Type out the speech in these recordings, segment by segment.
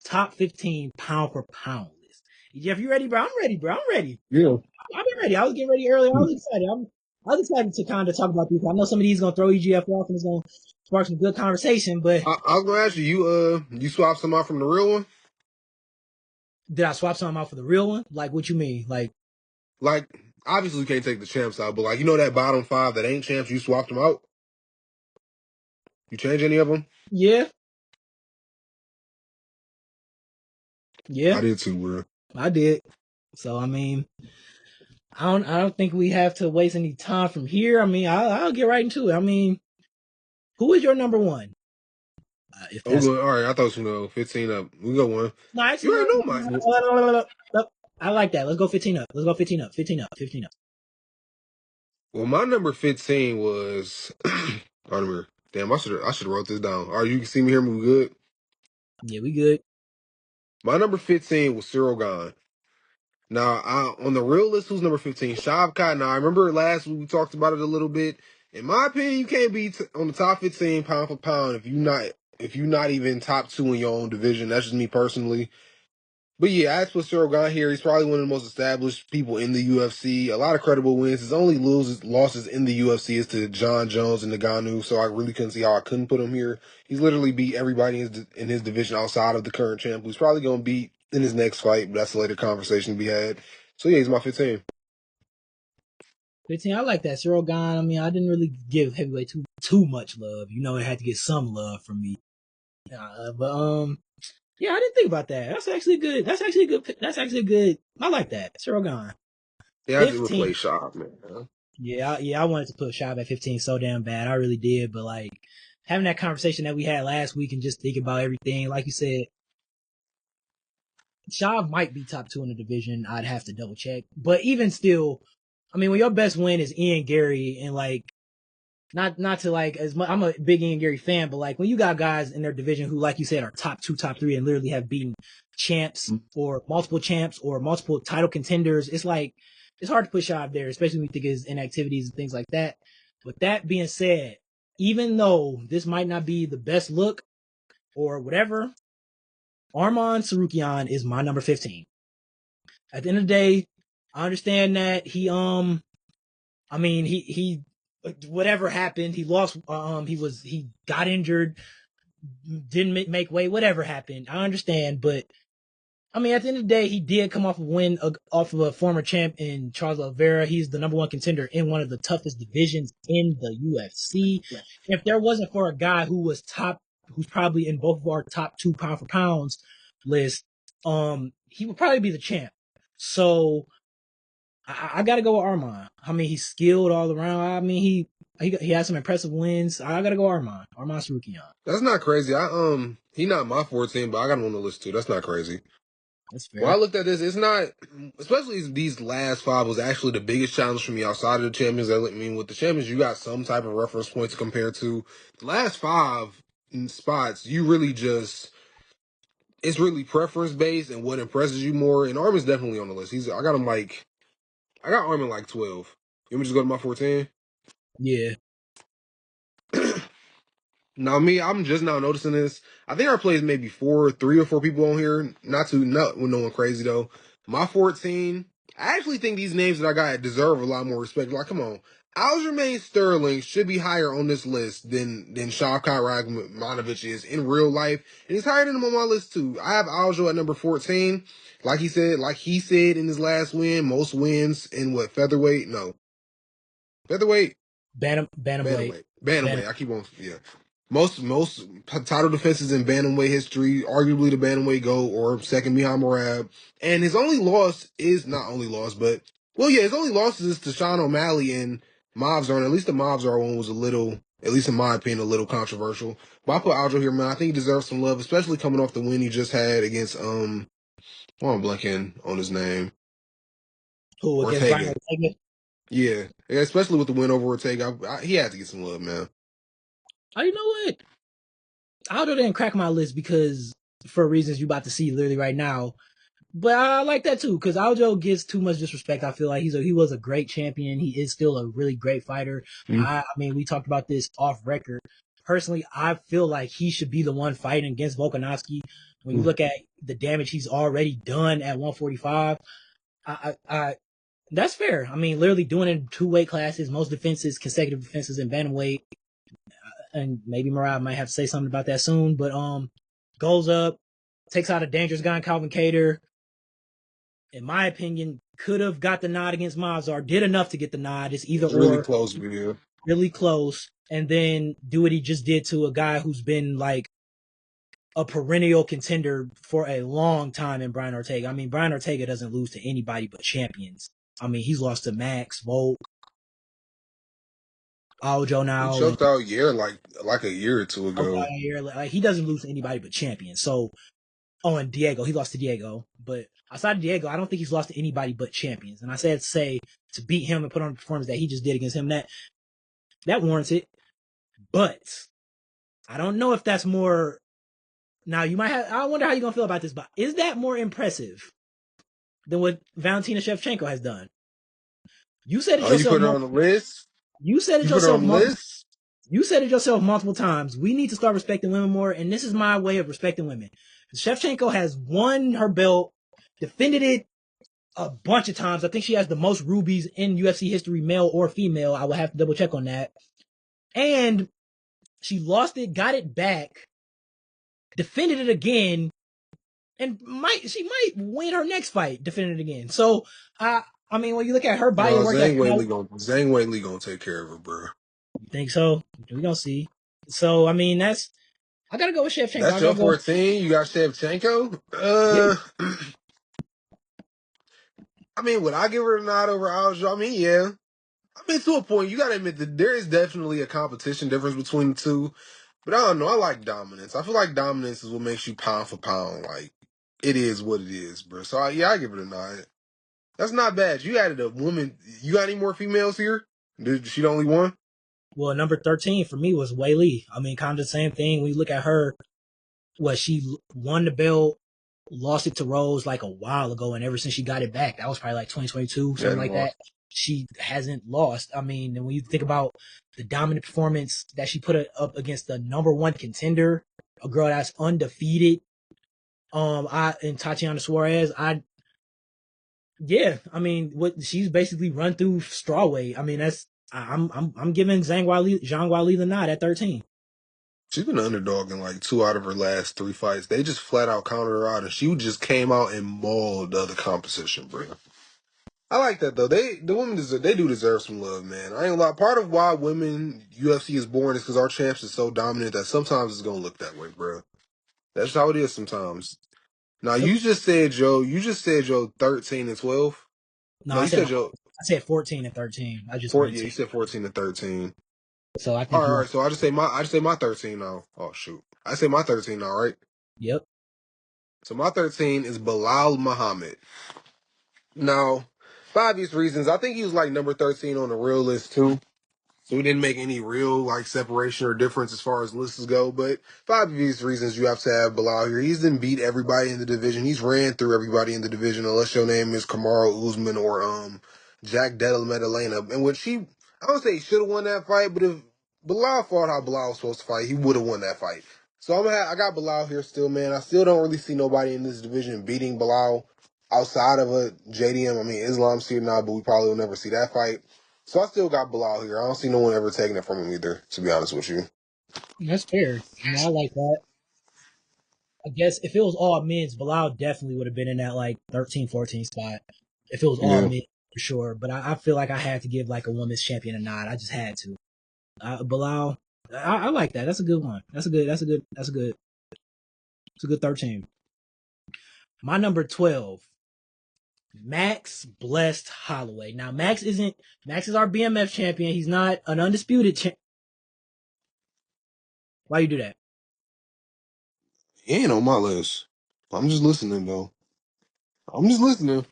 top 15 pound for pound list. Jeff, you ready, bro? I'm ready, bro. I'm ready. Yeah. I've been ready. I was getting ready earlier. I was excited. I was excited to kind of talk about these. I know some of these gonna throw EGF off and it's gonna spark some good conversation. But I was gonna ask you swapped some out from the real one? did I swap something out for the real one? Like, what you mean? Like, Obviously you can't take the champs out, but that bottom 5 that ain't champs, you swapped them out? You change any of them? yeah, I yeah, did too, bro. I did. So I mean, I don't think we have to waste any time from here. I mean, I'll get right into it. I mean, who is your number one? If Oh, we're that's going, all right, I thought 15 up. We go one. no, You actually, already know mine. no. I like that. Let's go 15 up. Let's go 15 up. 15 up. 15 up. Well, my number 15 was I don't remember. Damn, I should have wrote this down. All right, you can see me here, we good. Yeah, we good. My number 15 was Cyril Gahn. Now, on the real list, who's number 15? Shavkat. Now, I remember last week we talked about it a little bit. In my opinion, you can't be on the top 15 pound for pound if you're not even top 2 in your own division. That's just me personally. But yeah, as for Cyril Gahn here, he's probably one of the most established people in the UFC. A lot of credible wins. His only losses in the UFC is to John Jones and Ngannou, so I really couldn't see how I couldn't put him here. He's literally beat everybody in his division outside of the current champ, who's probably going to beat in his next fight, but that's a later conversation to be had. So yeah, he's my 15. 15. I like that. Cyril Gahn. I mean, I didn't really give heavyweight too much love. You know, it had to get some love from me. But yeah, I didn't think about that. That's actually good. That's actually good. That's actually good. I like that. Cyril Gahn. Yeah, I just 15. replace Shaw, man. Yeah, I wanted to put Shab at 15 so damn bad. I really did. But like having that conversation that we had last week and just thinking about everything, like you said, Shav might be top 2 in the division. I'd have to double check. But even still, I mean, when your best win is Ian Gary and like, not to like as much, I'm a big Ian Gary fan, but like when you got guys in their division who, like you said, are top 2, top 3 and literally have beaten champs or multiple title contenders, it's like, it's hard to push Shav there, especially when you think of his inactivities and things like that. With that being said, even though this might not be the best look or whatever, Arman Sarukian is my number 15. At the end of the day, I understand that he whatever happened, he lost, he got injured, didn't make weight, whatever happened. I understand, but I mean, at the end of the day, he did come off a win off of a former champ in Charles Oliveira. He's the number 1 contender in one of the toughest divisions in the UFC. If there wasn't for a guy who's probably in both of our top 2 pound for pounds list, he would probably be the champ. So I got to go with Arman. I mean, he's skilled all around. I mean, he has some impressive wins. I got to go Arman Sarukian. That's not crazy. He not my 14, but I got him on the list too. That's not crazy. That's fair. When I looked at this, it's not, especially these last 5 was actually the biggest challenge for me outside of the champions. I mean, with the champions, you got some type of reference point to compare to. The last 5 spots, it's really preference based and what impresses you more. And Armin's definitely on the list. I got Armin like 12. You want me to just go to my 14? Yeah. Now me, I'm just now noticing this. I think our plays maybe 3 or 4 people on here. Not with no one crazy though. My 14. I actually think these names that I got deserve a lot more respect. Like, come on, Aljamain Sterling should be higher on this list than Shavkat Rakhmonov is in real life, and he's higher than him on my list too. I have Aljo at number 14. Like he said in his last win, most wins in what featherweight? No, featherweight. Bantamweight. I keep on, yeah. Most title defenses in bantamweight history, arguably the bantamweight GOAT or second behind Merab. And his only loss is not only loss, but his only losses is to Sean O'Malley and Mavzar. And at least the Mavzar one was a little, at least in my opinion, a little controversial. But I put Aljo here, man. I think he deserves some love, especially coming off the win he just had against I'm blanking on his name. Who against Ortega. Brian Ortega? Yeah, especially with the win over Ortega, he had to get some love, man. Oh, you know what? Aldo didn't crack my list because for reasons you about to see literally right now. But I like that too because Aldo gets too much disrespect. I feel like he was a great champion. He is still a really great fighter. Mm-hmm. I mean, we talked about this off record. Personally, I feel like he should be the one fighting against Volkanovski. When you look at the damage he's already done at 145, I that's fair. I mean, literally doing it in 2 weight classes, most defenses, consecutive defenses in bantamweight, and maybe Murad might have to say something about that soon. But goes up, takes out a dangerous guy in Calvin Kattar. In my opinion, could have got the nod against Mazar, did enough to get the nod. It's either It's really or, close, man. really close, and then do what he just did to a guy who's been like a perennial contender for a long time in Brian Ortega. I mean, Brian Ortega doesn't lose to anybody but champions. I mean, he's lost to Max, Volk, Aljo He now, and choked out like a year or two ago. like he doesn't lose to anybody but champions. So, oh, and Diego, he lost to Diego, but outside of Diego, I don't think he's lost to anybody but champions. And I said say to beat him and put on the performance that he just did against him, that warrants it. But I don't know if that's more. Now you might have. I wonder how you're gonna feel about this, but is that more impressive than what Valentina Shevchenko has done? You said it Oh, you yourself. put her on the list? You said it You put her yourself. on the list? You said it yourself multiple times. We need to start respecting women more, and this is my way of respecting women. Shevchenko has won her belt, defended it a bunch of times. I think she has the most rubies in UFC history, male or female. I will have to double check on that. And she lost it, got it back, defended it again, and she might win her next fight, defending it again. So I mean, when you look at her body No, of work, Zhang Weili gonna take care of her, bro. you think so? We gonna see. So I mean, I gotta go with Shevchenko. That's your 14. You got Shevchenko. Yeah. I mean, would I give her a nod over Aljo? I mean, yeah. I mean, to a point, you gotta admit that there is definitely a competition difference between the two. But I don't know. I like dominance. I feel like dominance is what makes you pound for pound. Like, it is what it is, bro. So, I give it a nod. That's not bad. You added a woman. You got any more females here? Did she the only one? Well, number 13 for me was Wei Li. I mean, kind of the same thing. When you look at her, she won the belt, lost it to Rose like a while ago, and ever since she got it back, that was probably like 2022, something like that. She hasn't lost. I mean, and when you think about the dominant performance that she put up against the number one contender, a girl that's undefeated, and Tatiana Suarez, I mean, what she's basically run through strawweight. I mean, I'm giving Zhang Weili the nod at 13. She's been an underdog in like 2 out of her last 3 fights. They just flat out counted her out, and she just came out and mauled the other competition, bro. I like that though. The women they do deserve some love, man. I ain't gonna lie. Part of why women UFC is born is because our champs is so dominant that sometimes it's gonna look that way, bro. That's how it is sometimes. Now So, you just said Joe 13 and 12. no, No, you said Joe I said 14 and 13. I just 4. went Yeah, you to. said 14 and 13. So I All think right, you all want. right. So I just say my 13 now. Oh shoot, I say my 13 now, right? Yep. So my 13 is Bilal Muhammad. Now, for obvious reasons, I think he was like number 13 on the real list too. So we didn't make any real like separation or difference as far as lists go. But for obvious reasons, you have to have Bilal here. He's then beat everybody in the division. He's ran through everybody in the division, unless your name is Kamaru Usman or Jack Della Medellina. And which I don't say he should have won that fight, but if Bilal fought how Bilal was supposed to fight, he would have won that fight. So I got Bilal here still, man. I still don't really see nobody in this division beating Bilal outside of a JDM. I mean, Islam's here now, but we probably will never see that fight. So I still got Bilal here. I don't see no one ever taking it from him either, to be honest with you. That's fair. I mean, I like that. I guess if it was all men's, Bilal definitely would have been in that like 13, 14 spot. If it was all Yeah. men, for sure. But I feel like I had to give like a women's champion a nod. I just had to. Bilal, I like that. That's a good one. That's a good 13. My number 12, Max Blessed Holloway. Now, Max is our BMF champion. He's not an undisputed champ. Why you do that? He ain't on my list. I'm just listening, though. I'm just listening.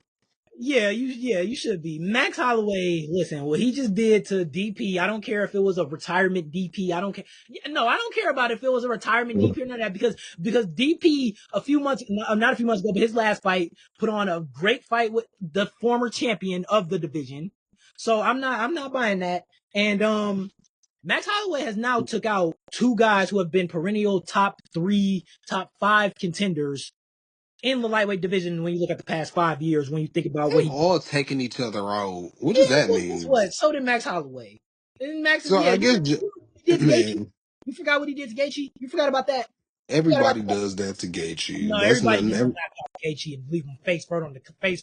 Yeah, you should be. Max Holloway, listen, what he just did to DP, I don't care if it was a retirement DP. I don't care. No, I don't care about if it was a retirement DP or none of that because DP a few months, not a few months ago, but his last fight put on a great fight with the former champion of the division. So I'm not buying that. And, Max Holloway has now took out two guys who have been perennial top 3, top 5 contenders in the lightweight division when you look at the past 5 years, when you think about what They he all taking each other out. What does yeah, that well, guess mean? what? So did Max Holloway. And Max, So yeah, I you guess, remember what he did to Gaethje? man, You forgot what he did to Gaethje? You forgot about that? You forgot about everybody that? does that to Gaethje. No, That's everybody nothing. did not laptop Gaethje and leave him face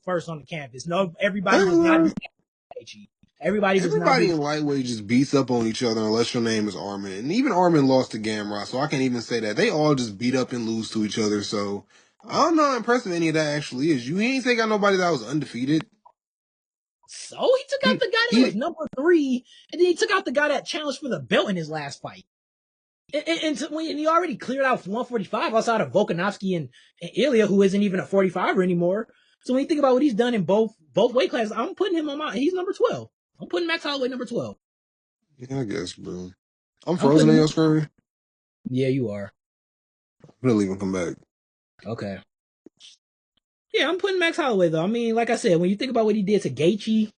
first on the canvas. No, everybody does not do that to Gaethje. Everybody does not Everybody do. in lightweight just beats up on each other unless your name is Arman. And even Arman lost to Gamrot, so I can't even say that. They all just beat up and lose to each other, so I don't know how impressive any of that actually is. You ain't take out nobody that was undefeated. So he took out He the guy that was he number 3, and then he took out the guy that challenged for the belt in his last fight. And when he already cleared out 145 outside of Volkanovski and Ilya, who isn't even a 45er anymore. So when you think about what he's done in both weight classes, I'm putting him on my. He's number 12. I'm putting Max Holloway number 12. Yeah, I guess, bro. I'm I'm frozen putting on him. your screen. Yeah, you are. I'm gonna leave and come back. Okay. Yeah, I'm putting Max Holloway though. I mean, like I said, when you think about what he did to Gaethje,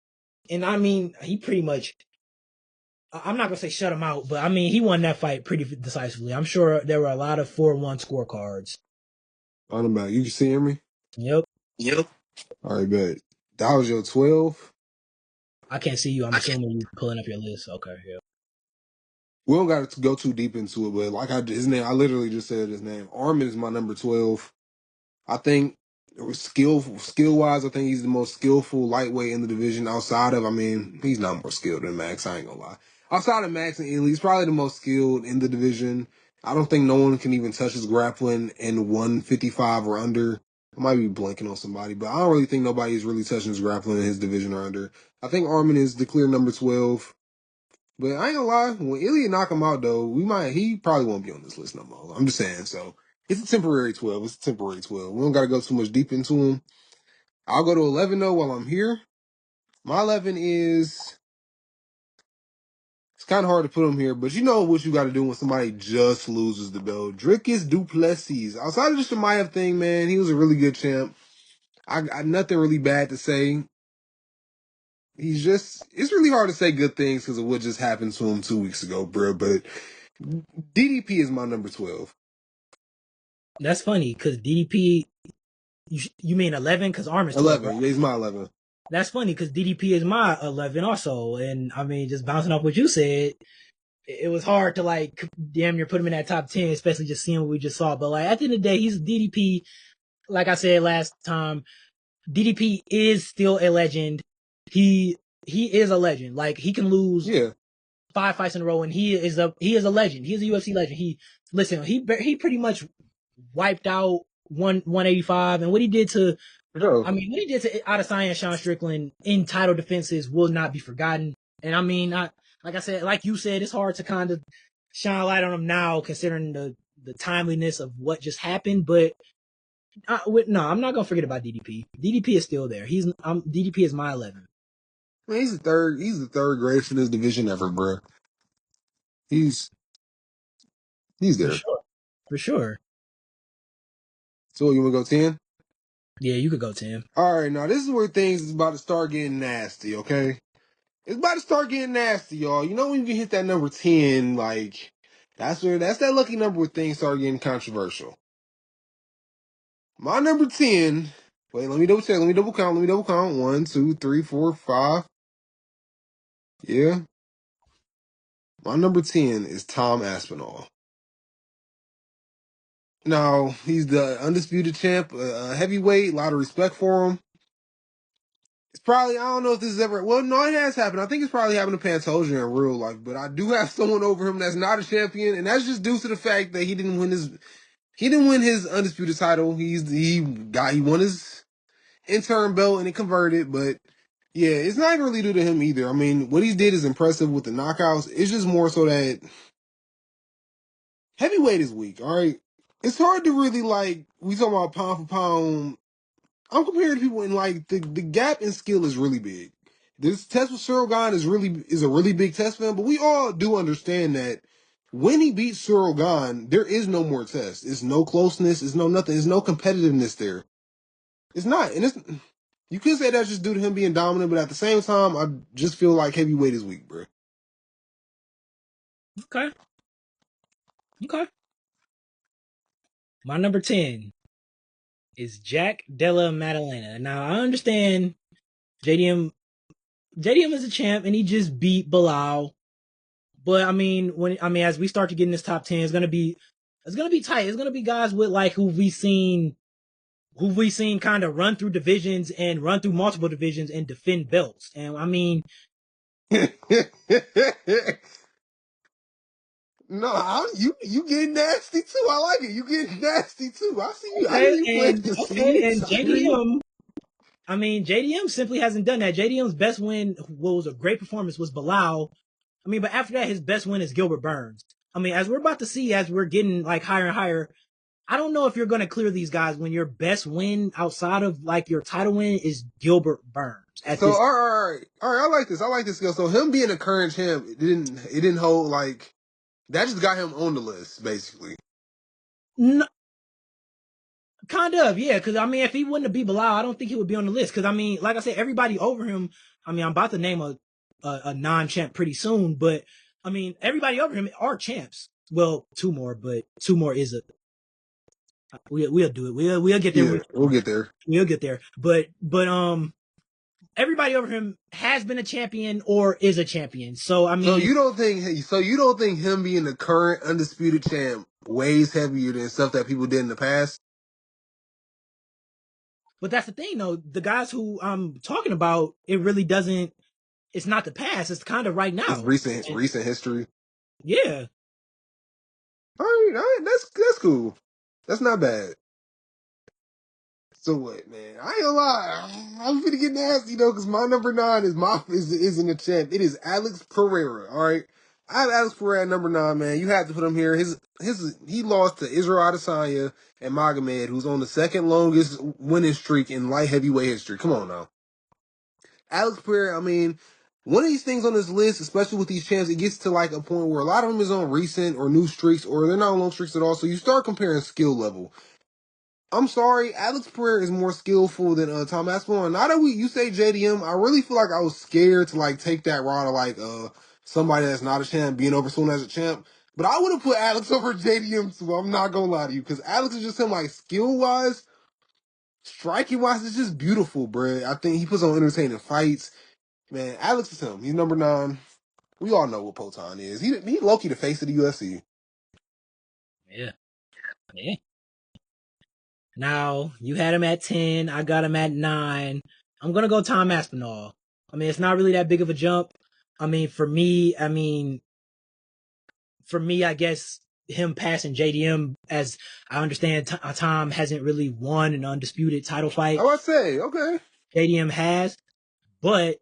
and I mean, he pretty much. I'm not gonna say shut him out, but I mean, he won that fight pretty decisively. I'm sure there were a lot of 4-1 scorecards. On the back. You can see me? Yep. Yep. All right, bet. That was your 12. I can't see you. I'm assuming you pulling up your list. Okay. Yeah. We don't got to go too deep into it, but like his name, I literally just said his name. Armin is my number 12. I think skill wise, I think he's the most skillful lightweight in the division outside of, I mean, he's not more skilled than Max, I ain't gonna lie. Outside of Max and Ilya, he's probably the most skilled in the division. I don't think no one can even touch his grappling in 155 or under. I might be blanking on somebody, but I don't really think nobody is really touching his grappling in his division or under. I think Armin is the clear number 12. But I ain't gonna lie, when Ilya knock him out though, he probably won't be on this list no more. I'm just saying, so it's a temporary 12. It's a temporary 12. We don't gotta go too much deep into him. I'll go to 11 though while I'm here. My 11 is, it's kind of hard to put him here, but you know what you got to do when somebody just loses the belt. Dricus du Plessis. Outside of the Chimaev thing, man, he was a really good champ. I got nothing really bad to say. It's really hard to say good things because of what just happened to him 2 weeks ago, bro. But DDP is my number 12. That's funny because DDP. You mean 11? Because Armin's 12, right? 11. Yeah, he's my 11. That's funny because DDP is my 11 also. And I mean, just bouncing off what you said, it was hard to like damn near put him in that top 10, especially just seeing what we just saw. But like at the end of the day, he's DDP. Like I said last time, DDP is still a legend. He is a legend. Like he can lose Yeah. 5 fights in a row, and he is a legend. He is a UFC legend. He pretty much wiped out 185, and what he did to Bro. I mean, what he did to Adesanya and Sean Strickland in title defenses will not be forgotten. And I mean, like I said, like you said, it's hard to kind of shine a light on him now, considering the timeliness of what just happened. But no, I'm not gonna forget about DDP. DDP is still there. DDP is my 11 Man, he's the third greatest in his division ever, bro. He's he's for there. sure, for sure. So you wanna go 10? Yeah, you could go Tim. All right, now this is where things is about to start getting nasty, okay? It's about to start getting nasty, y'all. You know when you can hit that number 10, like that's that lucky number where things start getting controversial. My number 10, wait, let me double check, let me double count. 1, 2, 3, 4, 5. Yeah. My number 10 is Tom Aspinall. Now, he's the undisputed champ, heavyweight, a lot of respect for him. It's probably, I don't know if this is ever, well, no, it has happened. I think it's probably happened to Pantoja in real life, but I do have someone over him that's not a champion, and that's just due to the fact that he didn't win his undisputed title. He won his interim belt and it converted, but yeah, it's not even really due to him either. I mean, what he did is impressive with the knockouts. It's just more so that heavyweight is weak, all right? It's hard to really like, we talking about pound for pound. I'm comparing people in like the gap in skill is really big. This test with Cyril Gahn is a really big test for him, but we all do understand that when he beats Cyril Gahn, there is no more test. It's no closeness. It's no nothing. There's no competitiveness there. It's not, and it's you could say that's just due to him being dominant, but at the same time, I just feel like heavyweight is weak, bro. Okay. Okay. My number 10 is Jack Della Maddalena. Now I understand JDM JDM is a champ and he just beat Bilal. But I mean, as we start to get in this top 10, it's gonna be tight. It's gonna be guys with like who we seen kind of run through divisions and run through multiple divisions and defend belts. And I mean, No, you getting nasty too. I like it. You getting nasty too. I see you. I hear okay, you and planting the okay, seeds. and I hear you. JDM simply hasn't done that. JDM's best win, what was a great performance, was Bilal. But after that, his best win is Gilbert Burns. As we're about to see, as we're getting like higher and higher, I don't know if you're going to clear these guys when your best win outside of like your title win is Gilbert Burns at So this. all right. I like this. I like this skill. So him being a current champ, it didn't hold like that. Just got him on the list basically. No, kind of, yeah. Because if he wouldn't have beat Bilal, I don't think he would be on the list. Because like I said, everybody over him. I'm about to name a non-champ pretty soon, but everybody over him are champs. Well, two more, but two more is a. We'll do it. We'll get there. Yeah, we'll get there. We'll get there. But everybody over him has been a champion or is a champion. So So you don't think him being the current undisputed champ weighs heavier than stuff that people did in the past? but that's the thing though. The guys who I'm talking about, it really doesn't. It's not the past. It's kind of right It's now. recent history. Yeah. All right, that's cool. That's not bad. So what, man? I ain't gonna lie. I'm gonna get nasty though, because my number 9 isn't a champ. It is Alex Pereira. All right, I have Alex Pereira at number 9, man. You have to put him here. He lost to Israel Adesanya and Magomed, who's on the second longest winning streak in light heavyweight history. Come on now, Alex Pereira. One of these things on this list, especially with these champs, it gets to like a point where a lot of them is on recent or new streaks, or they're not on long streaks at all. So you start comparing skill level. I'm sorry, Alex Pereira is more skillful than Tom Aspinall. Now that you say JDM, I really feel like I was scared to like take that route of like somebody that's not a champ being over someone as a champ. But I would have put Alex over JDM too. I'm not gonna lie to you, because Alex is just him like skill wise, striking wise, it's just beautiful, bruh. I think he puts on entertaining fights. Man, Alex is him. He's number 9. We all know what Poton is. He Loki the face of the UFC. Yeah. Yeah. Now you had him at 10. I got him at 9. I'm gonna go Tom Aspinall. It's not really that big of a jump. For me, I guess him passing JDM, as I understand, Tom hasn't really won an undisputed title fight. I would say, okay. JDM has, but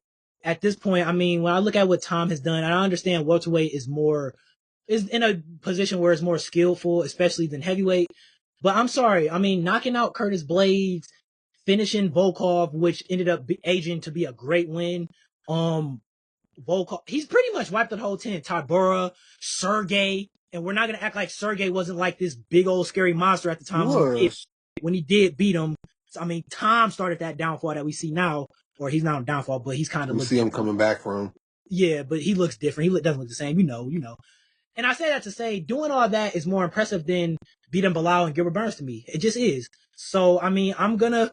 at this point, when I look at what Tom has done, I understand welterweight is in a position where it's more skillful, especially than heavyweight. But I'm sorry, knocking out Curtis Blades, finishing Volkov, which ended up aging to be a great win. Volkov, he's pretty much wiped the whole 10. Tabora, Sergey, and we're not gonna act like Sergey wasn't like this big old scary monster at the He time was. when he did beat him. So, Tom started that downfall that we see now, or he's not on downfall, but he's kind of We looked see him different. coming back from. Yeah, but he looks different. Doesn't look the same, you know. And I say that to say, doing all that is more impressive than beating Bilal and Gilbert Burns to me. It just is. So, I'm gonna,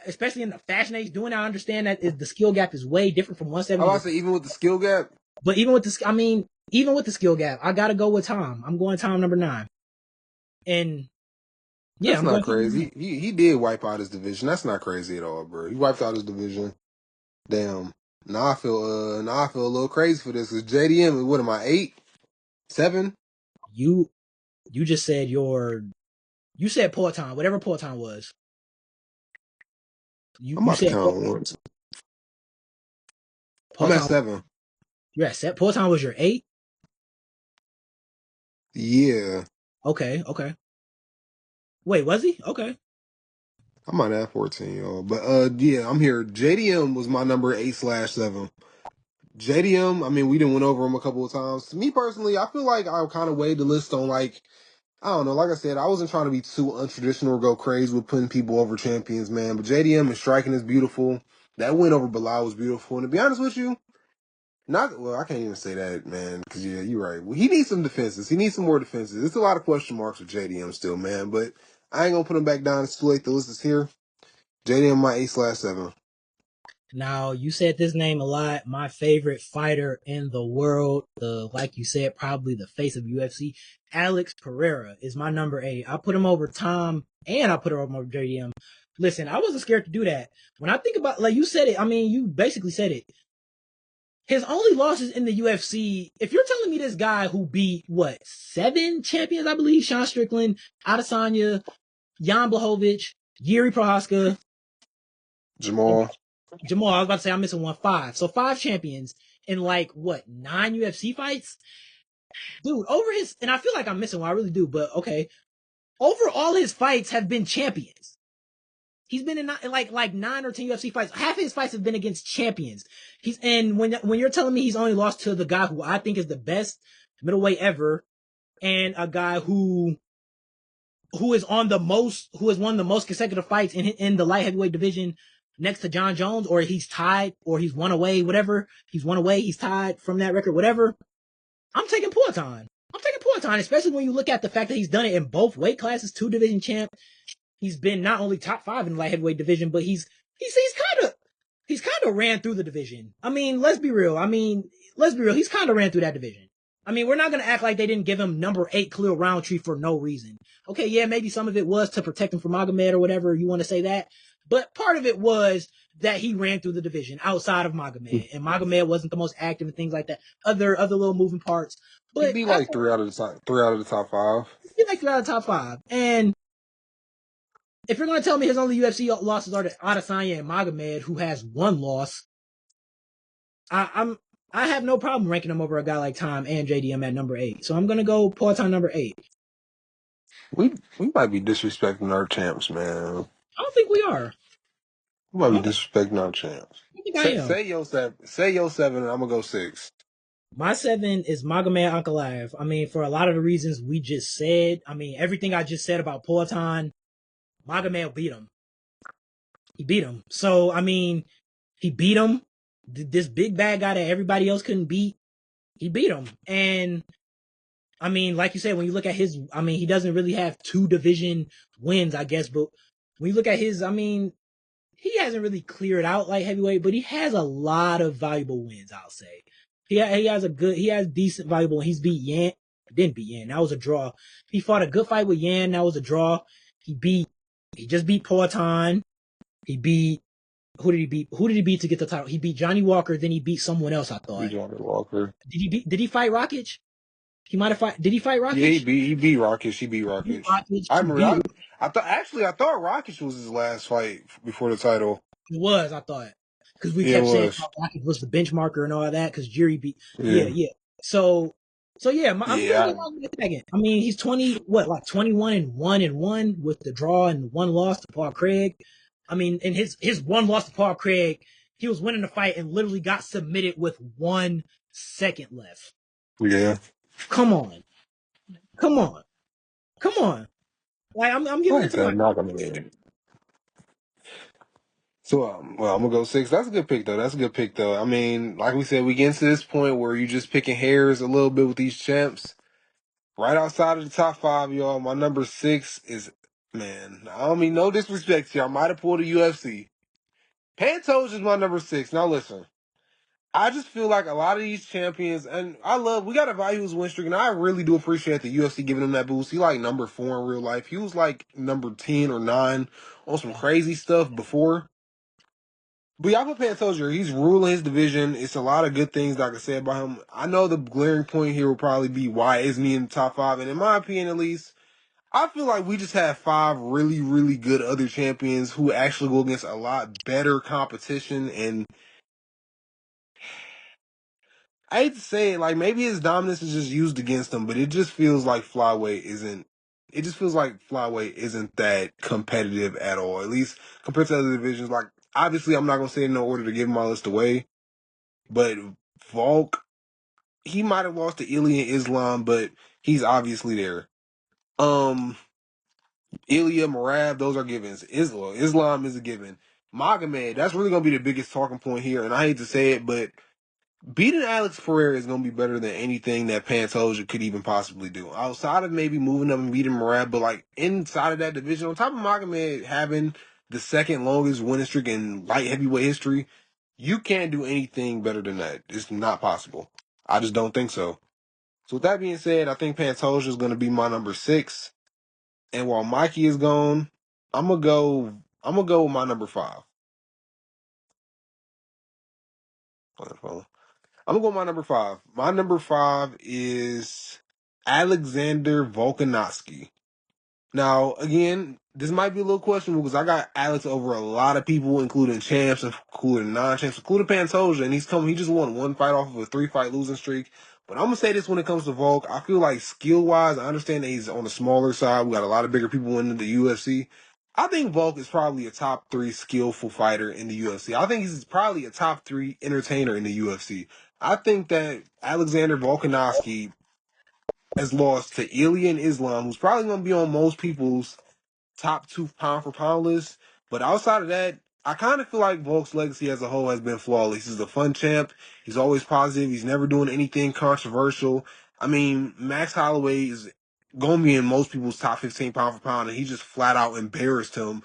especially in the fashion age, doing that, I understand that the skill gap is way different from I 170. would say even with the skill gap. But even with the skill gap, I gotta go with Tom. I'm going Tom number 9. And yeah, That's I'm not going Tom number 9. crazy. He did wipe out his division. That's not crazy at all, bro. He wiped out his division. Damn. Now I feel a little crazy for this, because JDM, what am I, 8? 7? You just said you said Porton, whatever Porton was. I'm You about to said count once. I'm at Porton. 7. You're at set. Porton was your 8. Yeah. Okay. Wait, was he? Okay. I might have 14, y'all. But yeah, I'm here. JDM was my number 8/7. JDM, we didn't went over him a couple of times. Me personally, I feel like I kind of weighed the list on like, I don't know. Like I said, I wasn't trying to be too untraditional or go crazy with putting people over champions, man. But JDM and striking is beautiful. That win over Bilal was beautiful. And to be honest with you, Not well, I can't even say that, man, because yeah, you're right. Well, he needs some defenses. He needs some more defenses. There's a lot of question marks with JDM still, man. But I ain't gonna put him back down. It's too late. The list is here. JDM my 8/7. Now, you said this name a lot. My favorite fighter in the world, like you said, probably the face of UFC, Alex Pereira is my number 8. I put him over Tom and I put him over JDM. Listen, I wasn't scared to do that. When I think about, like you said it, I mean, you basically said it. His only losses in the UFC, if you're telling me this guy who beat, 7 champions, I believe, Sean Strickland, Adesanya, Jan Blachowicz, Yuri Prohaska, Jamal. Jamal, I was about to say I'm missing one, 5. So 5 champions in 9 UFC fights? Dude, and I feel like I'm missing one, I really do, but okay. Over all his fights have been champions. He's been in like 9 or 10 UFC fights. Half of his fights have been against champions. And when you're telling me he's only lost to the guy who I think is the best middleweight ever, and a guy who has won the most consecutive fights in the light heavyweight division next to John Jones, or he's tied, or he's won away, whatever. He's won away, he's tied from that record, whatever. I'm taking Poatan. Especially when you look at the fact that he's done it in both weight classes, 2 division champ. He's been not only top 5 in the light heavyweight division, but he's kind of ran through the division. I mean, let's be real. He's kind of ran through that division. I mean, we're not going to act like they didn't give him number 8 Khalil Roundtree for no reason. Okay, yeah, maybe some of it was to protect him from Magomed or whatever you want to say that. But part of it was that he ran through the division outside of Magomed. And Magomed wasn't the most active and things like that. Other little moving parts. But He'd be like 3 out of the top 5. He'd be like 3 out of the top 5. And if you're going to tell me his only UFC losses are to Adesanya and Magomed, who has 1 loss, I have no problem ranking him over a guy like Tom and JDM at number 8. So I'm going to go Poatan number 8. We might be disrespecting our champs, man. I don't think we are. We might be disrespecting our champs. I think I am. Say your 7, and I'm gonna go 6. My 7 is Magomed Ankalaev. I mean, for a lot of the reasons we just said, I mean, everything I just said about Poatan, Magomed beat him. He beat him. So, I mean, he beat him. This big bad guy that everybody else couldn't beat, he beat him. And, I mean, like you said, when you look at he doesn't really have 2 division wins, I guess, but when you look at his, I mean, he hasn't really cleared out light heavyweight, but he has a lot of valuable wins, I'll say. He has decent valuable, he's beat Yan, didn't beat Yan, that was a draw. He fought a good fight with Yan, that was a draw. He just beat Poatan. Who did he beat to get the title? He beat Johnny Walker, then he beat someone else, I thought. Johnny Walker. Did he fight Rakic? Did he fight Rakic? Yeah, he beat Rakic. He beat Rakic. I remember. I thought Rakic was his last fight before the title. It was, I thought. Because we kept saying Rakic was the benchmarker and all that, because Jury beat. Yeah. So yeah, I'm going to second. I mean, he's 21-1 with the draw and 1 loss to Paul Craig. I mean, in his 1 loss to Paul Craig, he was winning the fight and literally got submitted with 1 second left. Yeah. Come on. Like, I'm giving it to my. So, I'm gonna go 6. That's a good pick, though. I mean, like we said, we get into this point where you're just picking hairs a little bit with these champs. Right outside of the top 5, y'all. My number 6 is, man, I don't mean no disrespect here. I might have pulled a UFC. Pantoja is my number 6. Now listen, I just feel like a lot of these champions, and we got to value his win streak, and I really do appreciate the UFC giving him that boost. He like number 4 in real life. He was like number 10 or 9 on some crazy stuff before. But y'all put Pantoja, he's ruling his division. It's a lot of good things that I can say about him. I know the glaring point here will probably be why isn't he in the top 5, and in my opinion at least, I feel like we just have 5 really, really good other champions who actually go against a lot better competition, and I hate to say it, like maybe his dominance is just used against him, but it just feels like flyweight isn't. It just feels like flyweight isn't that competitive at all. At least compared to other divisions. Like obviously, I'm not gonna say in no order to give my list away, but Volk, he might have lost to Ilya Islam, but he's obviously there. Ilya, Marab, those are givens. Islam is a given. Magomed, that's really gonna be the biggest talking point here, and I hate to say it, but beating Alex Pereira is going to be better than anything that Pantoja could even possibly do. Outside of maybe moving up and beating Murad, but like inside of that division, on top of Magomed having the second longest winning streak in light heavyweight history, you can't do anything better than that. It's not possible. I just don't think so. So with that being said, I think Pantoja is going to be my number 6. And while Mikey is gone, I'm gonna go. I'm gonna go with my number 5. I'm gonna go with my number 5. My number 5 is Alexander Volkanovski. Now, again, this might be a little questionable because I got Alex over a lot of people, including champs, including non-champs, including Pantoja, and he just won one fight off of a 3-fight losing streak. But I'm gonna say this when it comes to Volk, I feel like skill-wise, I understand that he's on the smaller side. We got a lot of bigger people in the UFC. I think Volk is probably a top 3 skillful fighter in the UFC. I think he's probably a top 3 entertainer in the UFC. I think that Alexander Volkanovski has lost to Ilya and Islam, who's probably going to be on most people's top 2 pound for pound list. But outside of that, I kind of feel like Volk's legacy as a whole has been flawless. He's a fun champ. He's always positive. He's never doing anything controversial. I mean, Max Holloway is going to be in most people's top 15 pound for pound, and he just flat out embarrassed him.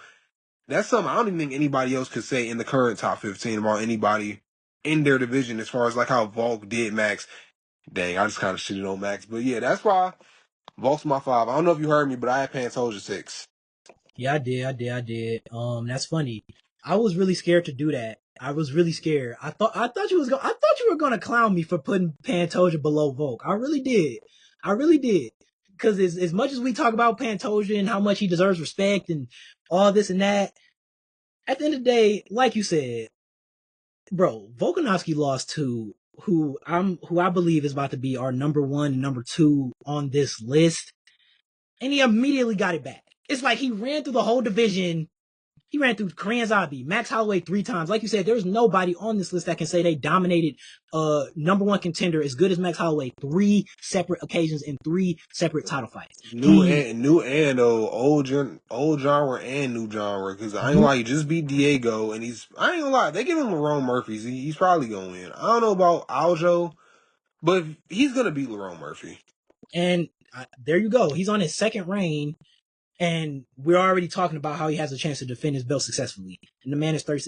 That's something I don't even think anybody else could say in the current top 15 about anybody in their division as far as like how Volk did Max. Dang, I just kind of shitted on Max. But yeah, that's why Volk's my 5. I don't know if you heard me, but I had Pantoja 6. Yeah, I did. That's funny. I was really scared to do that. I was really scared. I thought you were gonna clown me for putting Pantoja below Volk. I really did. I really did. Because as much as we talk about Pantoja and how much he deserves respect and all this and that, at the end of the day, like you said, bro, Volkanovski lost to who I believe is about to be our number 1 and number 2 on this list, and he immediately got it back. It's like he ran through the whole division. He ran through Korean Zombie, Max Holloway 3 times. Like you said, there's nobody on this list that can say they dominated number 1 contender as good as Max Holloway 3 separate occasions in 3 separate title fights. Old genre and new genre. Because I ain't gonna lie, he just beat Diego, and I ain't gonna lie, they give him Lerone Murphy. He's probably gonna win. I don't know about Aljo, but he's gonna beat Lerone Murphy. And there you go. He's on his second reign. And we're already talking about how he has a chance to defend his belt successfully. And the man is 30.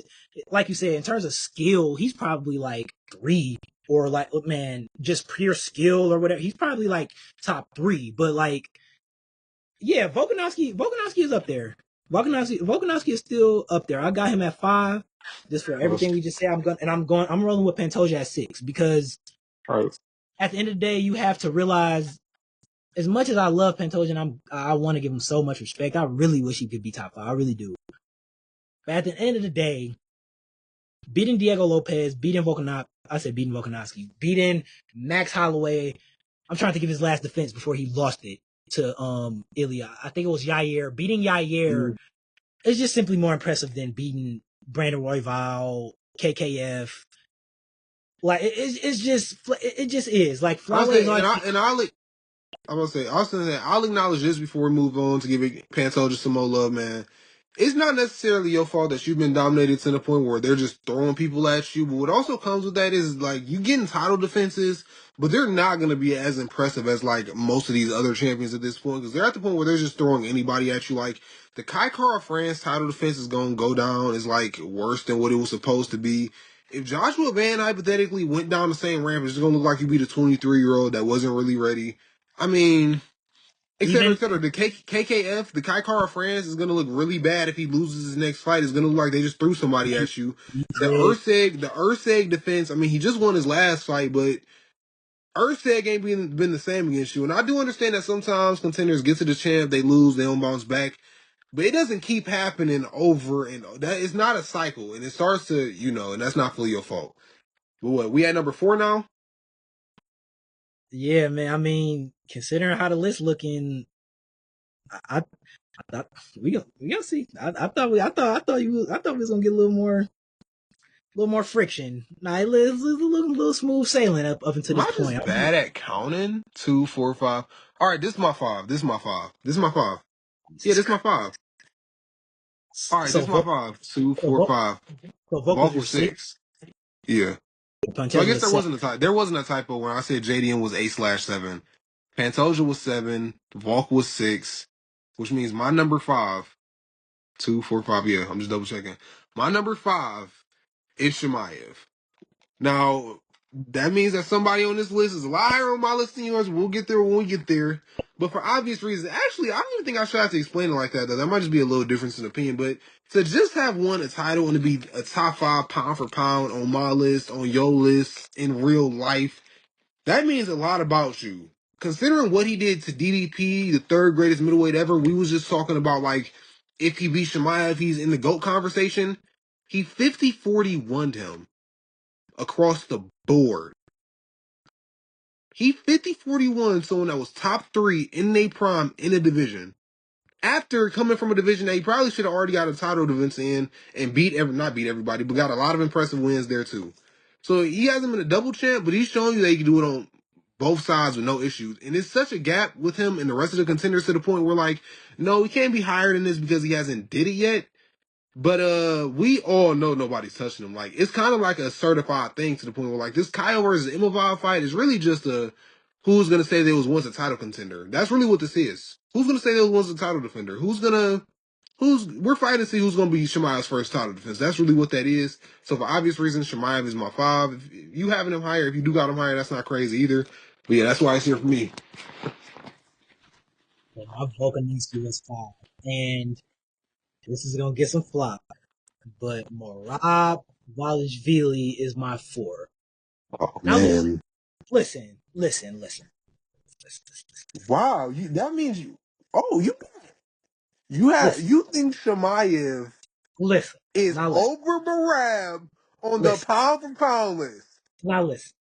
Like you said, in terms of skill, he's probably like 3, or like, man, just pure skill or whatever. He's probably like top 3. But like, yeah, Volkanovski is up there. Volkanovski is still up there. I got him at 5. Just for everything we just said, I'm rolling with Pantoja at 6, because at the end of the day, you have to realize, as much as I love Pantoja and I want to give him so much respect, I really wish he could be top 5. I really do. But at the end of the day, beating Diego Lopez, beating Volkanovski, beating Max Holloway. I'm trying to think of his last defense before he lost it to Ilya. I think it was Yair. Beating Yair is just simply more impressive than beating Brandon Royval, KKF. Like it just is like flawless. I'll acknowledge this before we move on to give Pantoja some more love, man. It's not necessarily your fault that you've been dominated to the point where they're just throwing people at you. But what also comes with that is like you getting title defenses, but they're not going to be as impressive as like most of these other champions at this point, because they're at the point where they're just throwing anybody at you. Like the Kai Kara France title defense is going to go down is like worse than what it was supposed to be. If Joshua Van hypothetically went down the same ramp, it's going to look like you beat a 23-year-old that wasn't really ready. I mean, et cetera, et cetera. The KKF, the Kai Kara France, is going to look really bad if he loses his next fight. It's going to look like they just threw somebody at you. The Urseg defense, I mean, he just won his last fight, but Urseg ain't been the same against you. And I do understand that sometimes contenders get to the champ, they lose, they don't bounce back. But it doesn't keep happening over and over. It's not a cycle. And it starts to, and that's not fully your fault. But what, we at number 4 now? Yeah, man. I mean, considering how the list looking, I thought we gonna see. I thought we was gonna get a little more friction. Nah, it's a little smooth sailing up until this point. I'm just bad at counting. 2, 4, 5. All right, this is my 5. This is my 5. Yeah, this is my 5. All right, this is my 5. 2, 4, 5. So Volk was your 6. Yeah. So I Pantoja guess was 7. there wasn't a typo when I said JDM was 8/7. Pantoja was 7. Volk was 6, which means my number 5, 2, 4, 5. Yeah, I'm just double checking. My number 5 is Chimaev. Now, that means that somebody on this list is a lot higher on my list than yours. We'll get there when we get there. But for obvious reasons, actually, I don't even think I should have to explain it like that, though. That might just be a little difference in opinion. But to just have won a title and to be a top 5 pound for pound on my list, on your list, in real life, that means a lot about you. Considering what he did to DDP, the third greatest middleweight ever, we was just talking about, like, if he beat Chimaev, he's in the GOAT conversation. He 50-41'd him across the board. He 50-41 someone that was top 3 in their prime in the division. After coming from a division that he probably should have already got a title defense in and not beat everybody, but got a lot of impressive wins there too. So he hasn't been a double champ, but he's showing you that he can do it on both sides with no issues. And it's such a gap with him and the rest of the contenders to the point where, like, no, he can't be higher than this because he hasn't did it yet. But we all know nobody's touching him. Like, it's kind of like a certified thing to the point where, like, this Kyle versus Imavov fight is really just a who's gonna say there was once a title contender. That's really what this is. Who's gonna say there was once a title defender? We're fighting to see who's gonna be Chimaev's first title defense. That's really what that is. So for obvious reasons, Chimaev is my 5. If you having him higher, if you do got him higher, that's not crazy either. But yeah, that's why it's here for me. And my Volkanovski was 5. And this is going to get some flop. But Merab Dvalishvili is my 4. Oh Now man. listen. Wow, that means you think Chimaev Listen. is Now listen. over Marab on the Listen. pound for pound list. Now listen.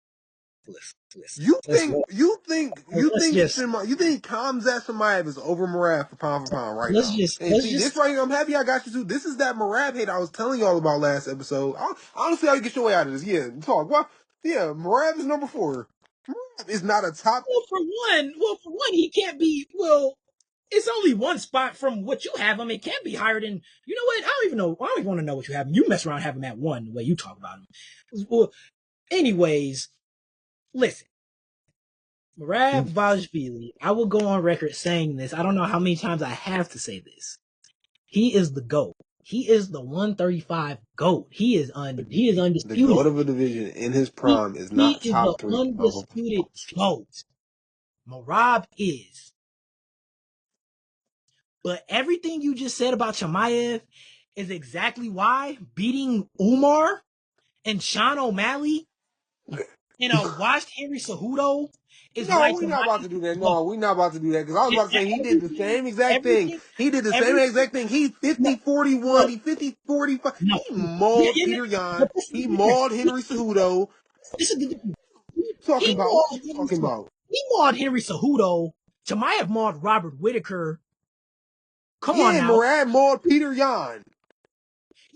You Let's think you think you let's think just you think Khamzat Chimaev is over Marab for pound right let's now. just And let's see this just right here, I'm happy I got you too. This is that Marab hate I was telling y'all about last episode. I don't see how you get your way out of this. Yeah, talk. Well, yeah, Marab is number 4. Marab is not a top. for one, he can't be. Well, it's only one spot from what you have him. It can't be higher than. You know what? I don't even know. I don't even want to know what you have him. You mess around, have him at 1. The way you talk about him. Well, anyways, listen. Merab Dvalishvili, I will go on record saying this. I don't know how many times I have to say this. He is the GOAT. He is the 135 GOAT. He is The undisputed. goat of a division in his He, prime is he not is the top 3. undisputed GOAT. Merab is. But everything you just said about Chimaev is exactly why beating Umar and Sean O'Malley in a washed Henry Cejudo is No, why we not about to Chimaev do that. is GOAT. No, we not about to do that because I was about to say he did the same exact thing. Everything, He did the same everything. exact thing. He No, 50-41. no, He 50-45. no. He Yeah, mauled yeah, Peter Yan. but this is He the difference. mauled Henry Cejudo. This is the difference. Talking He about what mauled you Henry, talking about? he mauled Henry Cejudo. Chimaev mauled Robert Whitaker. Come on Yeah, now. Murad mauled Peter Yan.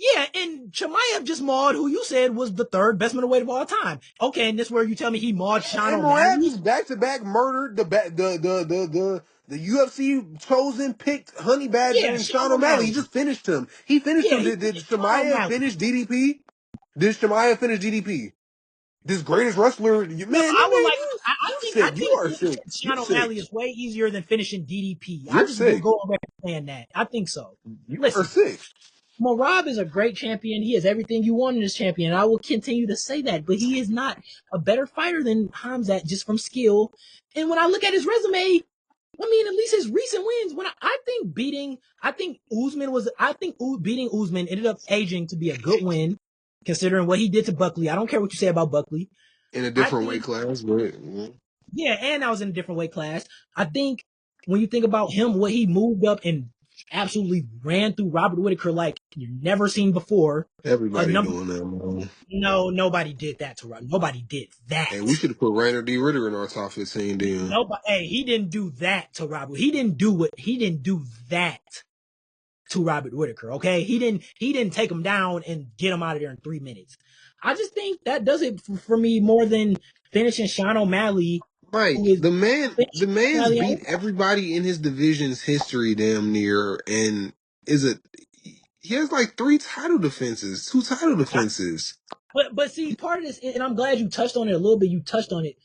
Yeah, and Chimaev just mauled who you said was the 3rd best middleweight of all time. Okay, and this where you tell me he mauled Sean And Murad O'Malley? just back to back murdered the UFC chosen picked Honey Badger Yeah, and Sean Sean O'Malley. He O'Malley. just finished him. He finished Yeah, him. he Did finished Sean Chimaev O'Malley. finish DDP? Did Chimaev finish DDP? This greatest wrestler, man, No, I would like. you sick. I You think are sick. finishing You Sean sick. O'Malley is way easier than finishing DDP. I You're just will sick. go on record saying that. I think so. You are Listen, sick. Merab is a great champion. He has everything you want in this champion. I will continue to say that, but he is not a better fighter than Khamzat just from skill. And when I look at his resume, I mean, at least his recent wins. I think beating Usman ended up aging to be a good win, considering what he did to Buckley. I don't care what you say about Buckley. In a I different weight think, class, but yeah, and I was in a different weight class. I think when you think about him, what he moved up and absolutely ran through Robert Whitaker like you've never seen before. A everybody number, doing that, man. no, nobody did that to Robert. Nobody did that. Hey, we should have put Rainer D. Ritter in our top 15 then. Nobody. Hey, he didn't do that to Robert. He didn't do that to Robert Whitaker. Okay, he didn't take him down and get him out of there in 3 minutes. I just think that does it for me more than finishing Sean O'Malley, who Mike, is the finishing man's O'Malley. beat everybody in his division's history damn near and is it He has like 3 title defenses, 2 title defenses. But see, part of this, and I'm glad you touched on it a little bit. You touched on it,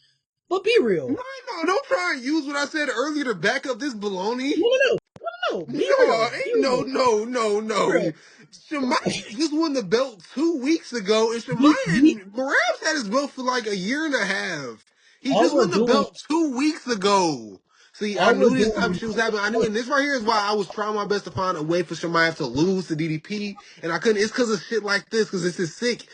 but be No, real. no, don't try and use what I said earlier to back up this baloney. No, no, no, no. Be No, real. Be ain't no, real. no, no, Be no. real. Shemaya just won the belt 2 weeks ago, and We, Shemaya we, and Morales had his belt for like a year and a half. He all just we're won the doing, belt 2 weeks ago. See, I all we're knew this type of doing. shit was happening. I knew, and this right here is why I was trying my best to find a way for Shemaya to lose to DDP, and I couldn't. It's because of shit like this, because this is sick.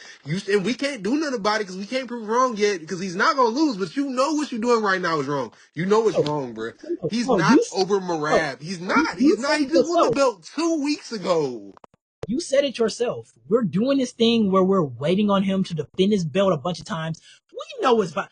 And we can't do nothing about it because we can't prove wrong yet, because he's not gonna lose. But you know what you're doing right now is wrong. You know it's No, wrong, bro. no, He's no, not over no, Marab. He's you, not. you He's not. said He it just won the yourself. belt 2 weeks ago. You said it yourself. We're doing this thing where we're waiting on him to defend his belt a bunch of times. We know it's about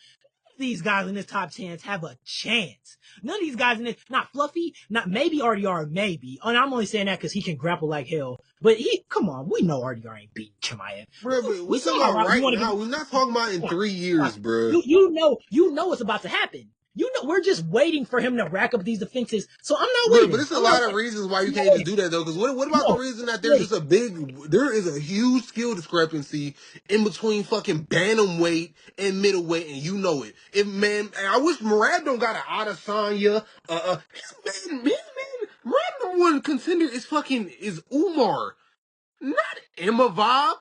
these guys in this top 10 have a chance. None of these guys in this, not Fluffy, not maybe RDR, maybe. And I'm only saying that because he can grapple like hell. But come on, we know RDR ain't beating Chimaev. Bro, but We we saw talking about how you right want to give. now. We're not talking about in 3 years, bro. You know what's about to happen. You know we're just waiting for him to rack up these defenses. So I'm not Bro, but waiting. it's a I'm not lot of waiting. reasons why you I'm not can't just waiting. do that though. Because what about the No, reason that there's waiting. just there is a huge skill discrepancy in between fucking bantamweight and middleweight, and you know it. If man, I wish Murad don't got an Adesanya. Murad number one contender is Umar, not Imavov.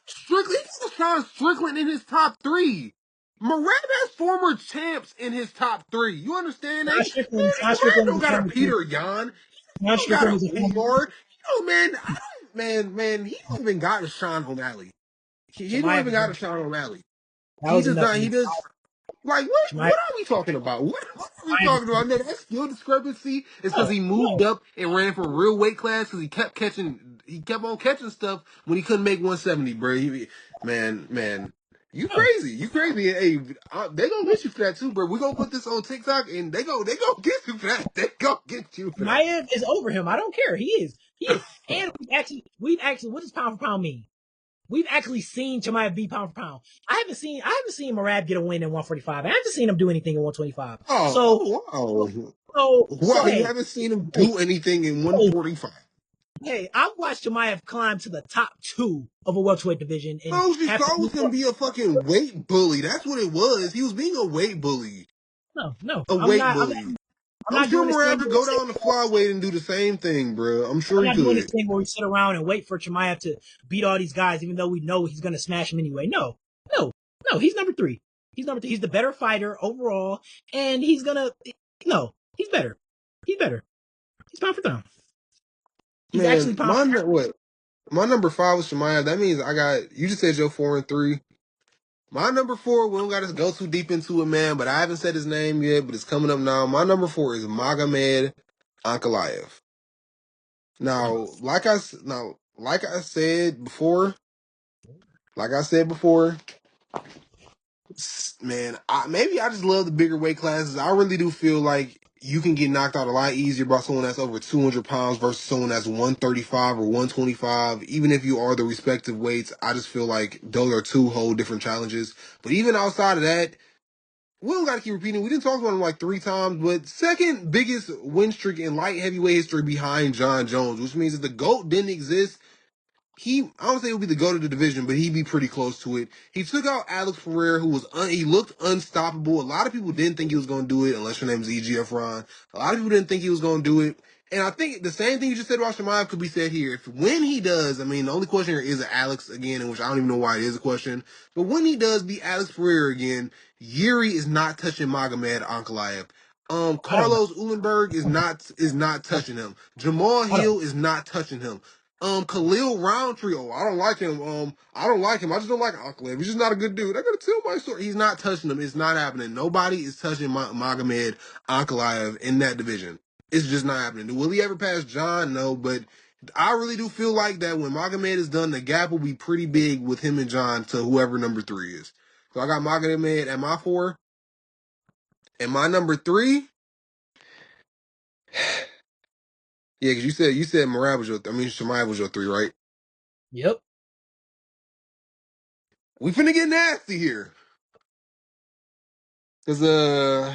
Strickland, he's Sean Strickland in his top three. Murad has former champs in his top three. You understand that? Sean Murad Strickland don't is a got a former champ. Peter Yan. He Sean don't got Strickland a is a former Umar. Man, he don't even got a Sean O'Malley. He don't Chimaev even is got a number. Sean O'Malley. That He was does enough not. for He me. does. Like Chimaev, what are we talking about? What are we Chimaev talking is about? No, that skill discrepancy is because no, he no. moved up and ran for real weight class because he kept on catching stuff when he couldn't make 170, bro. Man, No. you crazy. Hey, they gonna get you for that too, bro. We gonna put this on TikTok and they gonna get you for that. They gonna get you for that. Chimaev is over him. I don't care. He is. He is. And we've actually, what does pound for pound mean? We've actually seen Chimaev beat pound for pound. I haven't seen Murad get a win in 145. I haven't seen him do anything in 125. Oh, wow. So Wow, you hey, haven't seen him hey, do anything in hey, 145. hey, I've watched Chimaev climb to the top two of a welterweight division and All you have to saw was him be a fucking weight bully. That's what it was. He was being a weight bully. no. A weight bully. I'm I'm not sure doing this Morab thing could where we go sit, down the flyweight and do the same thing, bro. I'm sure I'm he not doing this could. thing where we sit around and wait for Chimaev to beat all these guys, even though we know he's gonna smash him anyway. No, no. He's number three. He's number three. He's the better fighter overall, and he's gonna. No, he's better. He's better. He's pound for pound. He's actually Man, pound for my number 5 was Chimaev. That means you just said your 4 and 3. My number 4, we don't got to go too deep into it, man, but I haven't said his name yet, but it's coming up now. My number 4 is Magomed Ankalaev. pound. Like I said before, like I said before, man, maybe I just love the bigger weight classes. I really do feel like you can get knocked out a lot easier by someone that's over 200 pounds versus someone that's 135 or 125. Even if you are the respective weights, I just feel like those are two whole different challenges. But even outside of that, we don't got to keep repeating. We didn't talk about him like 3 times, but second biggest win streak in light heavyweight history behind John Jones, which means if the GOAT didn't exist, I don't say he would be the go to the division, but he'd be pretty close to it. He took out Alex Pereira, who he looked unstoppable. A lot of people didn't think he was going to do it, unless your name is EGF Ron. A lot of people didn't think he was going to do it. And I think the same thing you just said about Chimaev could be said here. When he does, I mean, the only question here is Alex again, in which I don't even know why it is a question. But when he does beat Alex Pereira again, Yuri is not touching Magomed Ankalaev. I don't know. Carlos Ulenberg is not touching him. Jamal I don't. Hill is not touching him. Khalil Roundtree. Oh, I don't like him. I don't like him. I just don't like Ankalaev. He's just not a good dude. I gotta tell my story. He's not touching him. It's not happening. Nobody is touching Magomed Ankalaev in that division. It's just not happening. Will he ever pass John? No, but I really do feel like that when Magomed is done, the gap will be pretty big with him and John to whoever number 3 is. So I got Magomed at my 4. And my number 3, yeah, because you said Murad was Chimaev was your 3, right? Yep. We finna get nasty here. Because the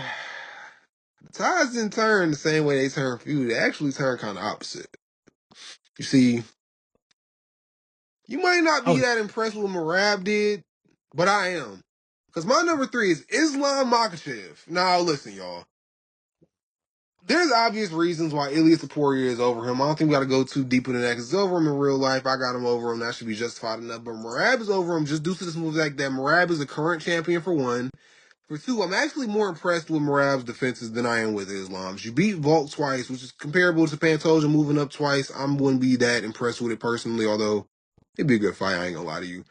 tides didn't turn the same way they turn for you. They actually turn kind of opposite. You see, You might not be Oh, that impressed with what Merab did, but I am. Because my number 3 is Islam Makhachev. Now, listen, y'all. There's obvious reasons why Illia Topuria is over him. I don't think we got to go too deep into that because it's over him in real life. I got him over him. That should be justified enough. But Merab is over him just due to this move like that. Merab is the current champion for one. For two, I'm actually more impressed with Merab's defenses than I am with Islam's. You beat Vault twice, which is comparable to Pantoja moving up twice. I wouldn't be that impressed with it personally, although it'd be a good fight. I ain't gonna lie to you.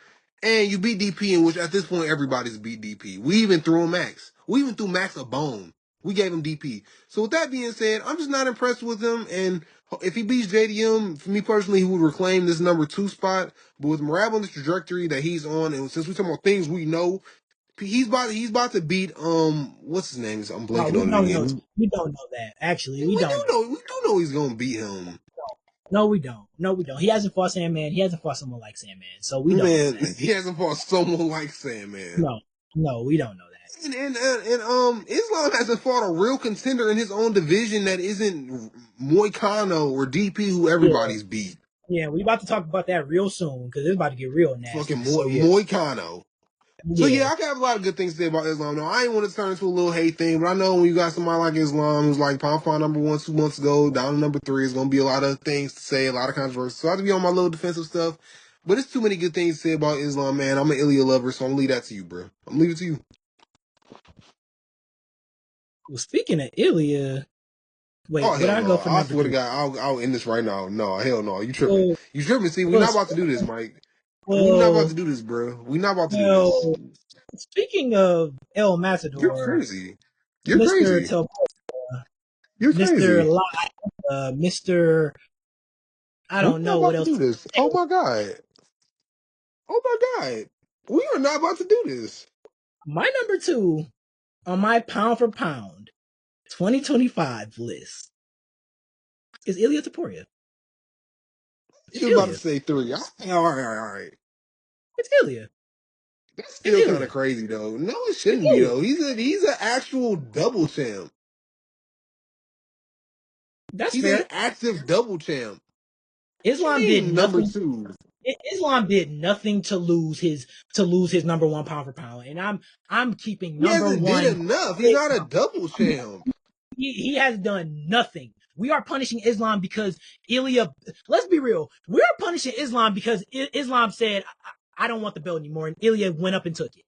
And you beat DP, in which at this point everybody's beat DP. We even threw him Max. We even threw Max a bone. We gave him DP. So with that being said, I'm just not impressed with him. And if he beats JDM, for me personally, he would reclaim this number 2 spot. But with Merab on the trajectory that he's on, and since we're talking about things we know, he's about to beat what's his name? I'm no, blanking we on it don't know. again. We don't know that. Actually, We we don't do know. know we do know he's gonna beat him. No, we don't. No, we don't. He hasn't fought Sandman. He hasn't fought someone like Sandman. So we don't know Man, that. he hasn't fought someone like Sandman. No, no, we don't know that. And Islam hasn't fought a real contender in his own division that isn't Moicano or DP, who Yeah, everybody's beat. yeah. We about to talk about that real soon because it's about to get real Fucking nasty. So yeah, Moicano. So yeah, yeah. I can have a lot of good things to say about Islam. Now, I ain't want to turn into a little hate thing, but I know when you got somebody like Islam who's like pound for pound number 1 2 months ago, down to number 3, is gonna be a lot of things to say, a lot of controversy. So I have to be on my little defensive stuff. But it's too many good things to say about Islam, man. I'm an Ilya lover, so I'm gonna leave that to you, bro. I'm gonna leave it to you. Well, speaking of Ilya, Oh wait, what hell I go no! for I number swear to three? God, I'll end this right now. No, hell no! You tripping? Well, You tripping? See, we well, not about to do this, Mike. We not about well, to do this, bro. We not about to do this. well. Speaking of El You're Matador, crazy. You're Mister crazy. Tel, You're Mister crazy. Mister, I We're don't not know what about to else. do this. Oh my God. Oh my God. We are not about to do this. My number two on my pound for pound 2025 list is Ilya Topuria. It's You was about to Ilya. say 3. All right. It's Ilya. That's It's still kind of Ilya. crazy though. No, it It's shouldn't be Ilya. though. He's an actual double champ. That's He's an fair. active double champ. What you Islam did mean number nothing. 2? Islam did nothing to lose his number one pound for pound, and I'm keeping He number hasn't did one. enough. He's not a double champ. He has done nothing. We are punishing Islam because Ilya. Let's be real. We are punishing Islam because Islam said, I don't want the belt anymore," and Ilya went up and took it.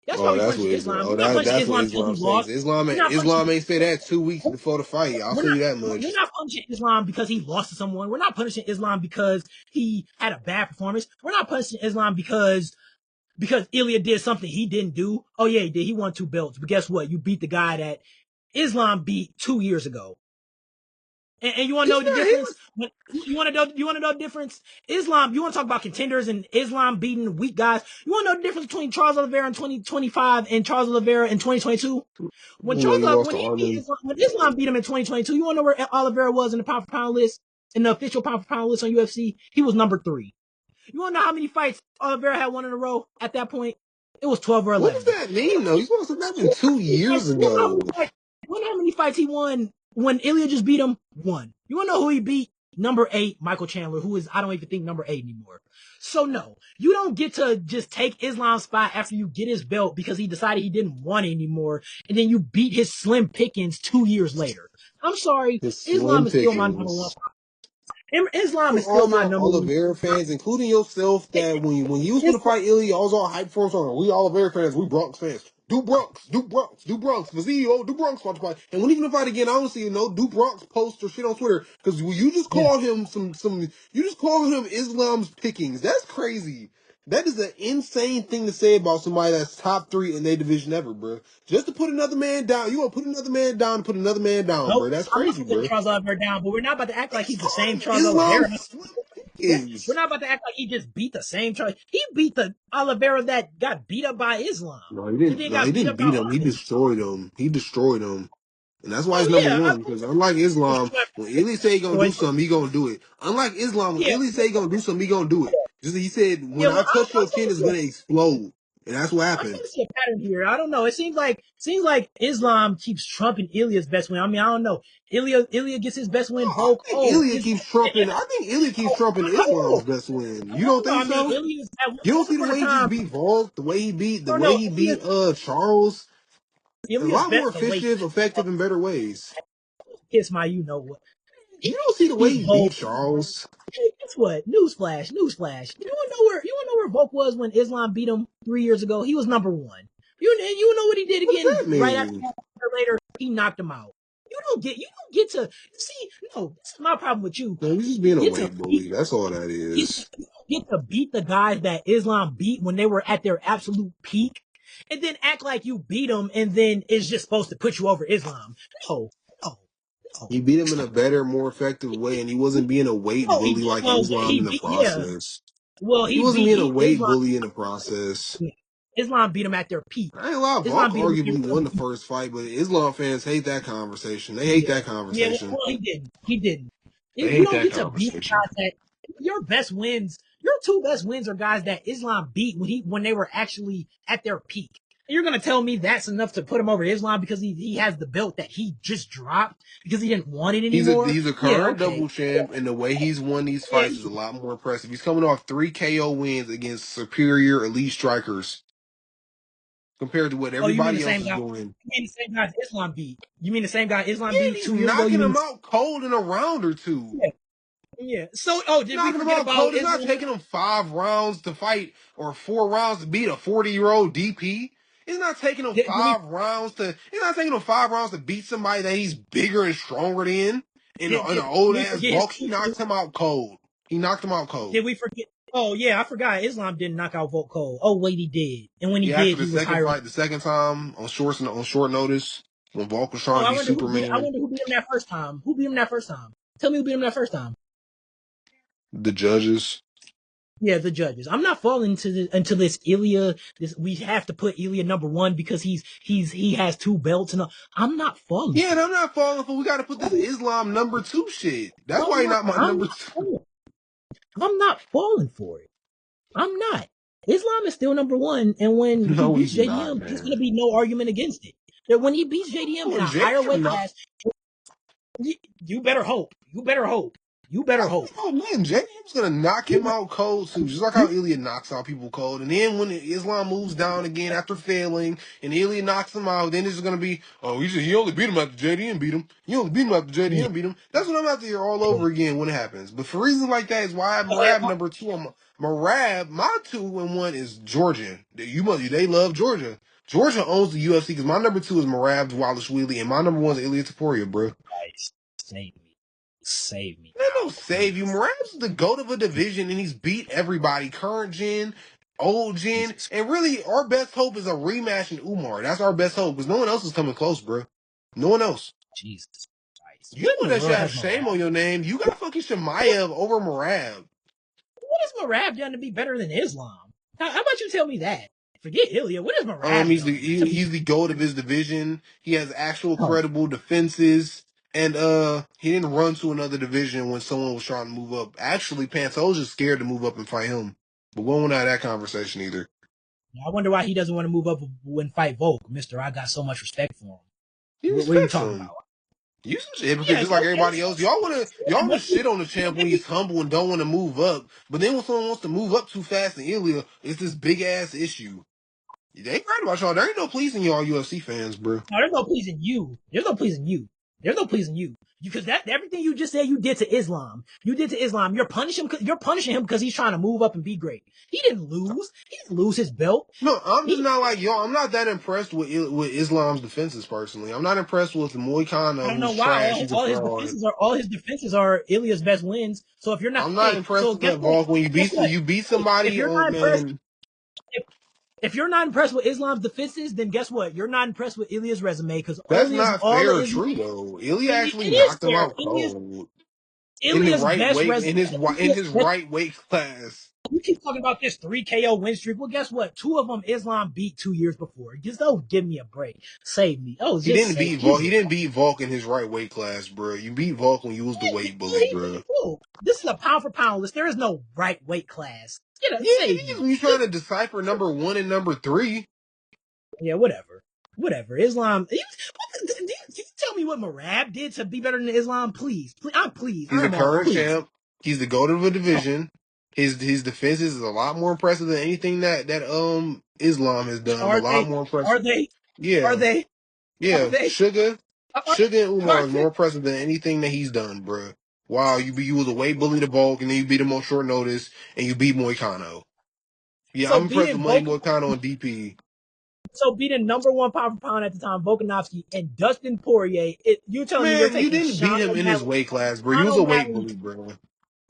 That's why Oh, we're that's what punishing Islam. Islam. Oh, We're not punishing that's what Islam because he Islam says. lost. We're not punishing. Islam ain't say that 2 weeks before the fight. I'll We're tell not. you that We're much. not punishing Islam because he lost to someone. We're not punishing Islam because he had a bad performance. We're not punishing Islam because Ilya did something he didn't do. Oh yeah, he did. He won 2 belts, but guess what? You beat the guy that Islam beat 2 years ago. And you want to know It's the not. He difference? was. You want to know? You want to know the difference? Islam. You want to talk about contenders and Islam beating weak guys? You want to know the difference between Charles Oliveira in 2025 and Charles Oliveira in 2022? When You know, he lost When to he beat Arman. Islam, when Islam beat him in 2022, you want to know where Oliveira was in the pound for pound list, in the official pound for pound list on UFC? He was number 3. You want to know how many fights Oliveira had won in a row at that point? It was 12 or What does 11. that mean though? He's supposed to have been 2 years You want to know how ago. many fights? You want to know how many fights he won when Ilya just beat him? 1. You want to know who he beat? Number 8, Michael Chandler, who is, I don't even think, number 8 anymore. So no, you don't get to just take Islam's spot after you get his belt because he decided he didn't want it anymore, and then you beat his slim pickings 2 years later. I'm sorry, His Islam slim is still my number one. pickings. Islam is still All my y'all number one. Oliveira fans, including yourself, that when you was gonna fight Ilya, I was all hyped for him. So we Oliveira fans, we Bronx fans. Do Bronx, do Bronx, do Bronx. Vizio, do Bronx watch fight. And when he gonna fight again, I don't see do Bronx post or shit on Twitter because you just Yeah. called him you just called him Islam's pickings. That's crazy. That is an insane thing to say about somebody that's top 3 in their division ever, bro. Just to put another man down, you gonna put another man down to put another man down, Nope, bro. That's I'm not crazy, putting bro. Charles Oliveira down, but we're not about to act He like just he's the called same him Charles Oliveira. Islam's slim We're pickings. not about to act like he just beat the same Charlie. He beat the Oliveira that got beat up by Islam, No, he and didn't. then No, he got beat didn't up by beat him. He Arman. destroyed him. He destroyed him, and that's why he's Oh number yeah, one. Because unlike Islam, when Illy say he gonna do destroyed. something, he gonna do it. Unlike Islam, when Yeah, Illy say he gonna do something, he gonna do it. Just he said, yeah. when I touch your chin, it's gonna explode. And that's what I'm happened. starting to see a pattern here. I don't know. It seems like Islam keeps trumping Ilya's best win. I mean, I don't know. Ilya gets his best win. I Volk. think Oh, Ilya Islam. keeps trumping. I think Ilya keeps trumping I don't know. Islam's best win. I You don't don't know. think I mean, so? Ilya's at one You don't see the point way in he just time. beat Volk, the I don't way know. he beat Charles. A Ilya's lot more bet the way efficient, effective, in better ways. kiss my you know what. You don't see He the way beat he beat Volk. Charles. Hey, guess what? Newsflash, newsflash. You wanna know where Volk was when Islam beat him 3 years ago? He was number one. You know what he did What does again that right after mean? that, later? He knocked him out. You don't get to see. No, this is my problem with you. No, he's just You being a get to weight beat bully. That's all that you is. don't get to beat the guys that Islam beat when they were at their absolute peak, and then act like you beat them, and then it's just supposed to put you over Islam. No, no, no. He beat him in a better, more effective way, and he wasn't being a weight No, he bully did. like Well, Islam in the yeah. process. Well, He wasn't being a weight Islam. bully in the process. Islam beat them at their peak. I ain't lie, Islam Volk beat them. arguably won the first fight, but Islam fans hate that conversation. They hate Yeah, that yeah. conversation. Well, he didn't. He didn't. They You hate don't that get to beat conversation. guys that your best wins. Your two best wins are guys that Islam beat when they were actually at their peak. And you're gonna tell me that's enough to put him over Islam because he has the belt that he just dropped because he didn't want it anymore? He's a Yeah, current okay. double champ, and the way he's won these Yeah, fights is a lot more impressive. He's coming off 3 KO wins against superior elite strikers compared to what oh, you mean the everybody else same is guy? doing. You mean the same guy Islam beat? You mean the same guy Islam Yeah, and beat he's 2 years ago? You knocking mean him out cold in a round or two. yeah, yeah. So, oh, did we Knocking him forget out about cold. It's not Islam? taking him 5 rounds to fight or 4 rounds to beat a 40-year-old DP. It's not taking him Did we 5 rounds to. It's not taking him 5 rounds to beat somebody that he's bigger and stronger than. In an did old we ass forget his bulk, he knocked teacher? him out cold. He knocked him out cold. Did we forget? Oh yeah, I forgot. Islam didn't knock out Volk Cole. Oh wait, he did. And when he Yeah, after did, the he was second higher. fight, the second time on short notice, when Volk was Oh, trying to be I Superman, wonder who beat him that first time. Who beat him that first time? Tell me who beat him that first time. the judges. Yeah, the judges. I'm not falling into this Ilya. This we have to put Ilya number one because he has two belts and all. I'm not falling Yeah, and for I'm it. not falling for. We got to put this Islam number 2 shit. That's why he's not my I'm number not two. falling. I'm not falling for it. I'm not. Islam is still number one, and when he No, beats he's not, JDM, there's man. going to be no argument against it. That when he beats JDM Oh, in and a higher JDM weight not. class, you better hope. You better hope. You better hope. Oh man, JDM's gonna knock him You, out cold too, just like how you, Ilya knocks out people cold. And then when Islam moves down again after failing, and Ilya knocks him out, then it's gonna be, oh, he only beat him after JDM beat him. He only beat him after yeah. JDM beat him. That's what I'm about to hear all over again when it happens. But for reasons like that is why I have Oh, yeah, Marab number 2 on Marab. My 2-1 is Georgian. They love Georgia. Georgia owns the UFC because my number 2 is Marab Dvalishvili and my number 1 is Ilya Topuria, bro. Christ, save me. Save me That now, don't save you. please. Morales is the GOAT of a division, and he's beat everybody, current gen, old gen, Jesus, and really our best hope is a rematch in Umar. That's our best hope because no one else is coming close, bro. No one else. Jesus Christ. You What the in one the that should world have has shame Morab? on your name. You got fucking Chimaev over Morab. What has Morab done to be better than Islam? How about you tell me that? Forget Ilya. What has Morab done to be? He's the GOAT of his division. He has actual Oh, credible defenses. And he didn't run to another division when someone was trying to move up. Actually, Pantoja's just scared to move up and fight him. But we won't have that conversation either. I wonder why he doesn't want to move up and fight Volk, Mister. I got so much respect for him. He What are you respects talking him. about? You some hypocrite Yeah, just like okay. everybody else. Y'all wanna shit on the champ when he's humble and don't want to move up. But then when someone wants to move up too fast in Ilya, it's this big ass issue. They ain't right about y'all. There ain't no pleasing y'all UFC fans, bro. No, there's no pleasing you. There's no pleasing you. There's no pleasing you. Because that everything you just said you did to Islam. You did to Islam. You're punishing him. You're punishing him because he's trying to move up and be great. He didn't lose. He didn't lose his belt. No, I'm just He. not like y'all. I'm not that impressed with Islam's defenses personally. I'm not impressed with I Moicano, don't know who's why trash. He's a fraud. all his defenses are Ilya's best wins. So if you're not, I'm not hey, impressed so with guess that what? Volk. When Guess what? you beat Hey, if somebody, you're oh not impressed, man, if, if you're not impressed with Islam's defenses, then guess what? You're not impressed with Ilya's resume because that's not all fair of or Islam. true though. Ilya It actually is knocked him fair. out cold. In the Ilya's right best weight, resume. in his right weight class. You keep talking about this 3 KO win streak. Well, guess what? Two of them Islam beat 2 years before. Just give me a break. Save me. Oh, He just didn't save. beat He Volk. He did. didn't beat Volk in his right weight class, bro. You beat Volk when you was the weight Yeah, bully, he bro. beat Volk. This is a pound for pound list. There is no right weight class. You know, Yeah, it save is me. when you're trying to decipher number 1 and number 3. Yeah, whatever. Islam. You tell me what Marab did to be better than Islam, please. Please. He's a Arman, current please. champ. He's the GOAT of a division. His defenses is a lot more impressive than anything that Islam has done. A Are lot they? more Are impressive. they? Are Yeah, they? Are yeah. they? Sugar and Are Umar is they? more impressive than anything that he's done, bruh. Wow, you was a weight bully to bulk, and then you beat him on short notice, and you beat Moicano. Yeah, So I'm impressed beating with Money Volk, Moicano on DP. so beating number one pound for pound at the time, Volkanovski and Dustin Poirier. You're telling me you're Man, you taking didn't beat him in his weight class, bro. You Sean was a weight O'Malley, bully, bro.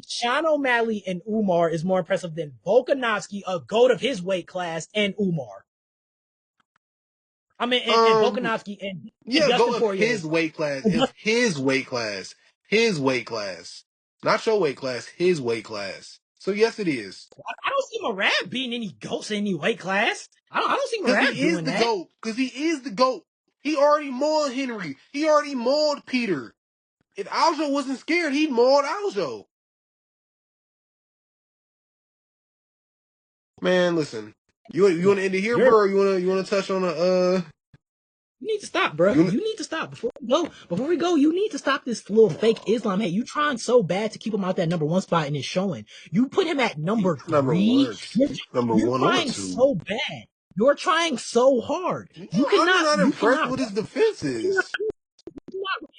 Sean O'Malley and Umar is more impressive than Volkanovski, a goat of his weight class, and Umar. I mean, and Um, Volkanovski and yeah, Dustin go of Poirier. his weight class, And of his weight class, his weight class, not your weight class, his weight class. So yes, it is. I don't see Marab beating any goats in any weight class. I don't see Because Marab he is doing the that. GOAT. Because he is the GOAT. He already mauled Henry. He already mauled Peter. If Aljo wasn't scared, he'd mauled Aljo. Man, listen. You want to end it here, You're bro? Or you want to touch on the You need to stop, bro. You wanna, You need to stop before we go. Before we go, you need to stop this little fake Islam. Hey, you trying so bad to keep him out that number one spot and it's showing. You put him at he's number number three. one, number You're one or trying two. so bad. You're trying so hard. No, I'm just not You impressed cannot. with his defenses.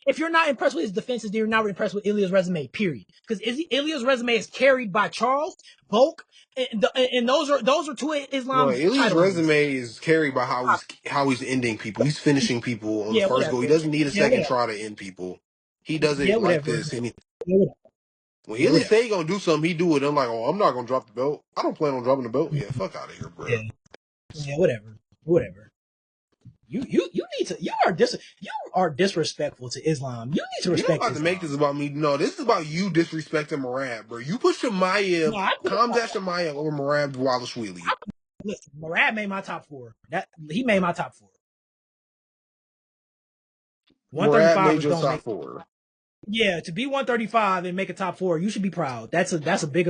If you're not impressed with his defenses, then you're not impressed with Ilya's resume. Period. Because Ilya's resume is carried by Charles Volk, and those are two of No, Islam's Ili's title wins. resume is carried by how he's ending people. He's finishing people on the Yeah, first whatever. go. He doesn't need a Yeah, second whatever. try to end people. He does Yeah, it like whatever. this. And Yeah, whatever. when Yeah, Ilya whatever. say he gonna do something, he do it. I'm like, oh, I'm not gonna drop the belt. I don't plan on dropping the belt. Yeah, fuck out of here, bro. Yeah, yeah, whatever. Whatever. You are disrespectful to Islam. You need to You're not respect about to make Islam. this about me. No, this is about you disrespecting Marab, bro. You put No, Chimaev, Kamzat Chimaev over Marab Dvalishvili. listen. Murad made my top four. That he made my top four. Marab 135 made was your don't top make. 4. Yeah, to be 135 and make a top four, you should be proud. That's big.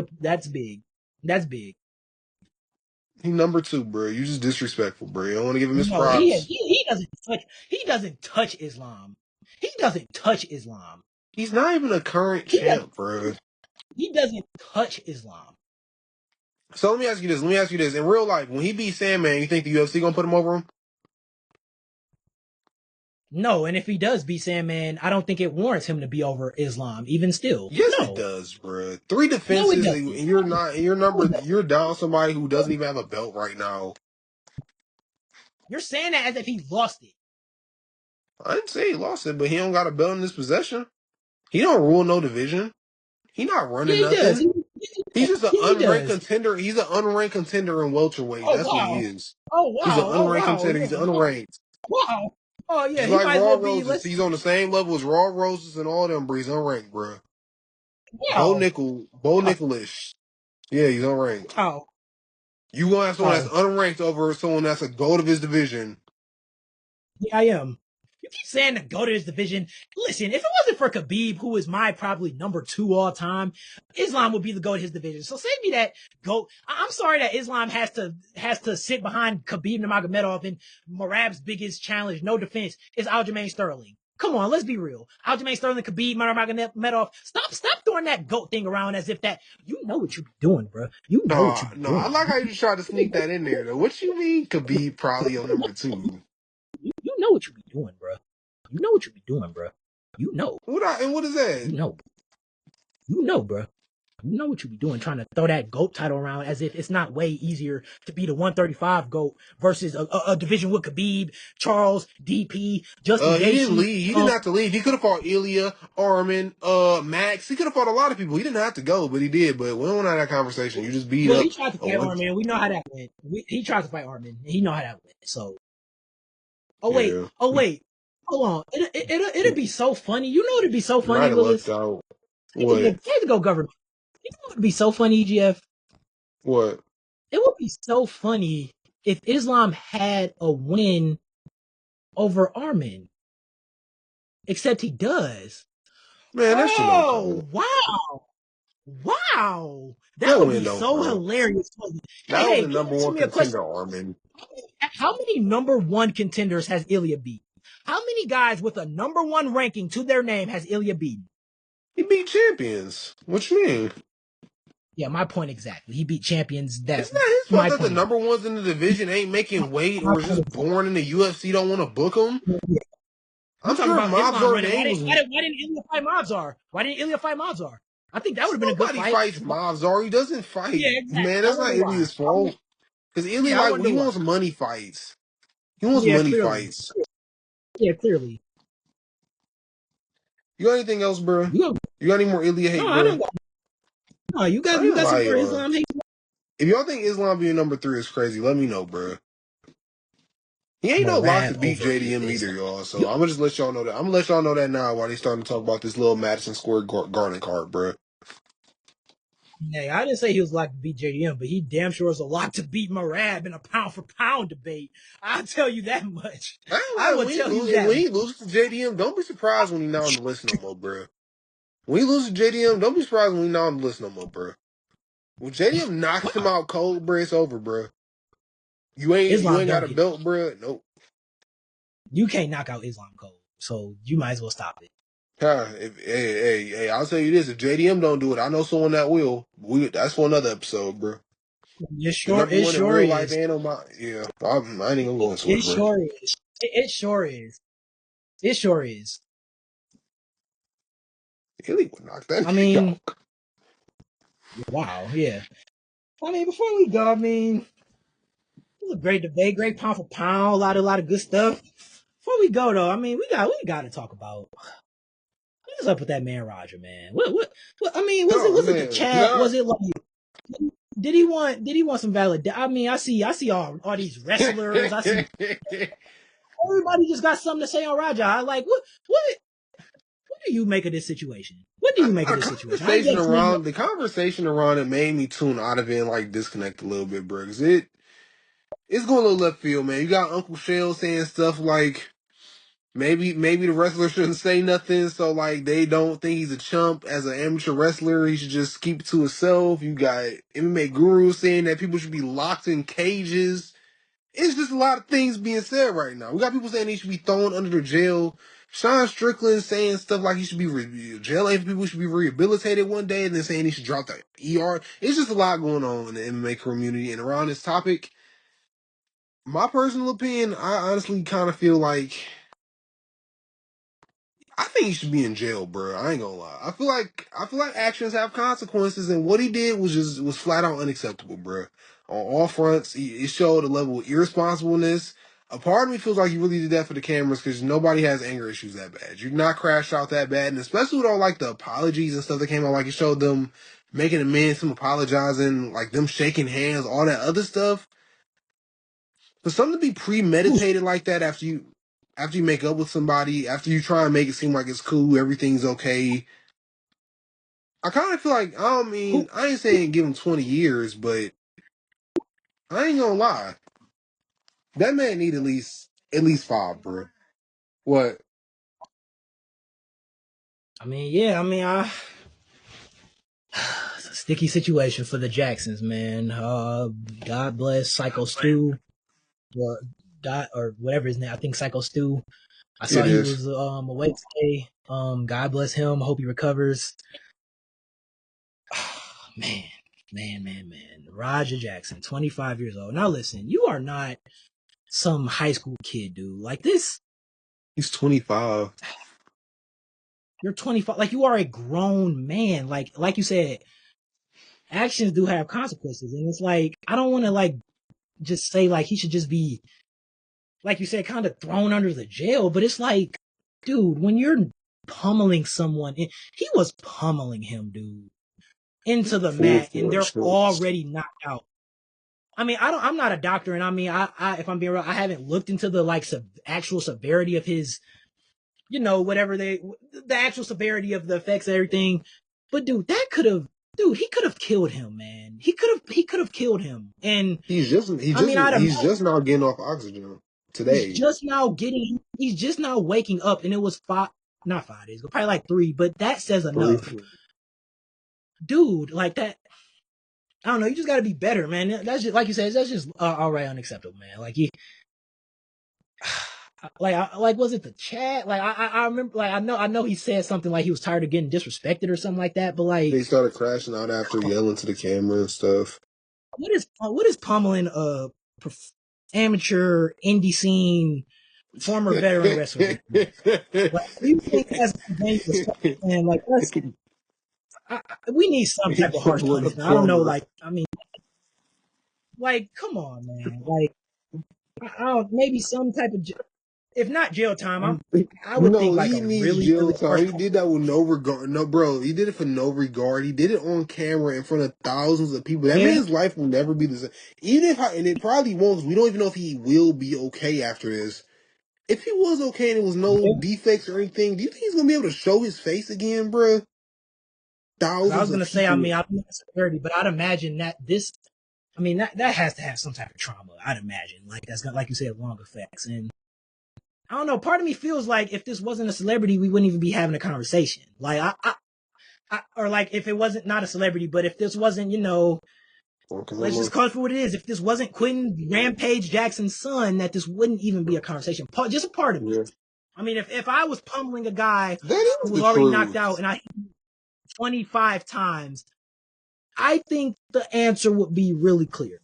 That's big. He number 2, bro. You just disrespectful, bro. You don't want to give him his No, props. he doesn't touch Islam. He doesn't touch Islam. He's not even a current He doesn't champ, bro. he doesn't touch Islam. So let me ask you this. Let me ask you this. In real life, when he beat Sandman, you think the UFC gonna put him over him? No, and if he does beat Sandman, I don't think it warrants him to be over Islam, even still. Yes, it No. does, bro. 3 No, it defenses, and doesn't. you're not. You're down somebody who doesn't even have a belt right now. You're saying that as if he lost it. I didn't say he lost it, but he don't got a belt in his possession. He don't rule no division. He not Yeah, running he does. nothing. He's just an He unranked does. contender. He's an unranked contender in welterweight. Oh That's what he wow. is. Oh He's an wow. Oh unranked wow. contender. Yeah. He's unranked. Wow. Oh yeah. Just He like might as Raw well be. Roses. Let's. He's on the same level as Raw Roses and all them, bro. He's unranked, bro. Wow. Bo Wow. Nickolish. Yeah, he's unranked. Wow. You gonna have someone that's Wow. unranked over someone that's a goat of his division. Yeah, I am. You keep saying to go to this division. Listen, if it wasn't for Khabib, who is my probably number two all time, Islam would be the go to his division. So save me that go. I'm sorry that Islam has to sit behind Khabib Nurmagomedov, and Marab's biggest challenge, no defense, is Aljamain Sterling. Come on, let's be real. Aljamain Sterling, Khabib Nurmagomedov. Stop throwing that goat thing around as if that you know what you be doing, bro. You know what No, you be no, I doing. like how you just tried to sneak that in there though. What you mean Khabib probably on number 2? You know what you be doing, bro. You know what you be doing, bro. You know. What is that? You know. You know, bro. You know what you be doing, trying to throw that GOAT title around as if it's not way easier to be the 135 GOAT versus a division with Khabib, Charles, DP, Justin He didn't Gaethje. leave. He didn't have to leave. He could have fought Ilya, Arman, Max. He could have fought a lot of people. He didn't have to go, but he did. But we don't have that conversation. You just beat Well, up he tried to a fight one. Arman. We know how that went. He tried to fight Arman. He know how that went. So, Yeah, oh wait, hold on. It'd be so funny. You know, it'd be so he might funny, have lucked Willis. out. Here's What? to go government. You know, it'd be so funny, EGF. What? It would be so funny if Islam had a win over Armin, except he does. Man, that shit don't Oh, count. wow. Wow, that He'll would win be though, so bro. hilarious. That was Hey, the can you number answer one me a question? contender, Arman. How many number one contenders has Ilya beat? How many guys with a number one ranking to their name has Ilya beaten? He beat champions. What you mean? Yeah, my point exactly. He beat champions. It's That not his fault my that the point number ones in the division ain't making weight my or is point just born in the UFC, don't want to book them. exactly. I'm You talking sure about Islam Mobzar's running? name was. Why didn't Ilya fight Mobzar? Why didn't Ilya fight Mobzar? I think that would have been a good Nobody fight. fights Mobzar. He doesn't fight. Yeah, exactly. Man, I that's not wonder why. Ilya's fault. Because Ilya, Yeah, I like, wonder he why. wants money fights. He wants Yeah, money clearly. fights. Yeah, clearly. You got anything else, bro? You got, You got any more Ilya no, hate, I bro? don't got. No, I you ain't gonna got some lie, more y'all. Islam hate. If y'all think Islam being number 3 is crazy, let me know, bro. He ain't no lock to Marab beat over JDM either, Islam. y'all. So You, I'm gonna just let y'all know that. I'm gonna let y'all know that now while they starting to talk about this little Madison Square Garden card, bro. hey, I didn't say he was locked to beat JDM, but he damn sure is a lock to beat Marab in a pound for pound debate. I'll tell you that much. I ain't I like will tell you when that he loses to JDM, don't be surprised when he not on the list no more, bro. When he loses to JDM, don't be surprised when he not on the list no more, bro. When JDM knocks him much. out cold, bro, it's over, bro. You Islam ain't got don't a get. belt, bro. Nope. You can't knock out Islam cold, so you might as well stop it. Hey, I'll tell you this: if JDM don't do it, I know someone that will. That's for another episode, bro. The number It one in sure real life is. and on my I ain't even gonna go into It it, bro. sure is. It sure is. It sure is. Hilly would knock that I nigga mean, out. wow, yeah. I mean, before we go, I mean, it was a great debate, great pound for pound, a lot of good stuff. Before we go though, I mean, we got to talk about what's up with that man Roger, man. What I mean, No, was it the man, chat? no. Was it like did he want some valid? I mean, I see all these wrestlers. I see everybody just got something to say on Roger. I like what do you make of this situation? What do you make of this situation? I get tweeting. The conversation around it made me tune out of it and like disconnect a little bit, bro. Cause it's going a little left field, man. You got Uncle Shell saying stuff like maybe the wrestler shouldn't say nothing, so like they don't think he's a chump as an amateur wrestler. He should just keep it to himself. You got MMA Guru saying that people should be locked in cages. It's just a lot of things being said right now. We got people saying he should be thrown under the jail. Sean Strickland saying stuff like he should be jail for people should be rehabilitated one day, and then saying he should drop the ER. It's just a lot going on in the MMA community and around this topic. My personal opinion, I honestly kind of feel like I think he should be in jail, bro. I ain't gonna lie. I feel like actions have consequences, and what he did was flat out unacceptable, bro. On all fronts, it showed a level of irresponsibleness. A part of me feels like he really did that for the cameras because nobody has anger issues that bad. You're not crashed out that bad, and especially with all like the apologies and stuff that came out, like it showed them making amends, them apologizing, like them shaking hands, all that other stuff. For something to be premeditated like that after you make up with somebody, after you try and make it seem like it's cool, everything's okay. I kind of feel like Who I ain't saying give him 20 years, but I ain't gonna lie, that man need at least 5, bro. What? I mean, yeah, I mean, it's a sticky situation for the Jacksons, man. God bless Psycho Stu, or or whatever his name. I think Psycho Stu. I saw It he is. was away today. God bless him. Hope he recovers. Man, man. Roger Jackson, 25 years old. Now listen, you are not some high school kid, dude. Like this, He's 25. you're 25. Like you are a grown man. Like you said, actions do have consequences, and it's like I don't want to like just say like he should just be like you said, kind of thrown under the jail. But it's like, dude, when you're pummeling someone, he was pummeling him, dude, into the Full mat, and they're force. already knocked out. I mean, I'm not a doctor, and I mean, if I'm being real, I haven't looked into the like actual severity of his, whatever the actual severity of the effects and everything. But dude, he could have killed him, man. He could have killed him. And I mean, He's just now getting off oxygen today. he's just now waking up, and it was not 5 days ago, probably like 3. But that says Three. enough. dude, like that. I don't know. You just got to be better, man. That's just like you said. That's just outright unacceptable, man. Like you, like was it the chat? Like I remember, like I know he said something like he was tired of getting disrespected or something like that. But They like, started crashing out after yelling to the camera and stuff. what is pummeling a amateur indie scene former veteran wrestler gonna do? Like, do you think that's gonna gain respect? And like, we need some type of harsh What a punishment. I don't know. plumber. Like, I mean, like, come on, man. Like, I don't, maybe some type of, if not jail time, I would think No, like he a needs really, jail really harsh time. He did that with no regard. No, bro, he did it for no regard. He did it on camera in front of thousands of people. That yeah, man's life will never be the same. Even if, and it probably won't. 'Cause we don't even know if he will be okay after this. If he was okay and there was no yeah. defects or anything, do you think he's gonna be able to show his face again, bro? I was Thousands of gonna say, I people. mean, I'm not severity, but I'd imagine that this, I mean, that has to have some type of trauma. I'd imagine, like that's got, like you said, long effects. And I don't know. Part of me feels like if this wasn't a celebrity, we wouldn't even be having a conversation. Like or like if it wasn't not a celebrity, but if this wasn't, Okay, let's just call it for what it is. If this wasn't Quentin Rampage Jackson's son, that this wouldn't even be a conversation. Just a part of me. yeah, I mean, if I was pummeling a guy that who is was the already knocked out truth. and I hit him 25 times, I think the answer would be really clear.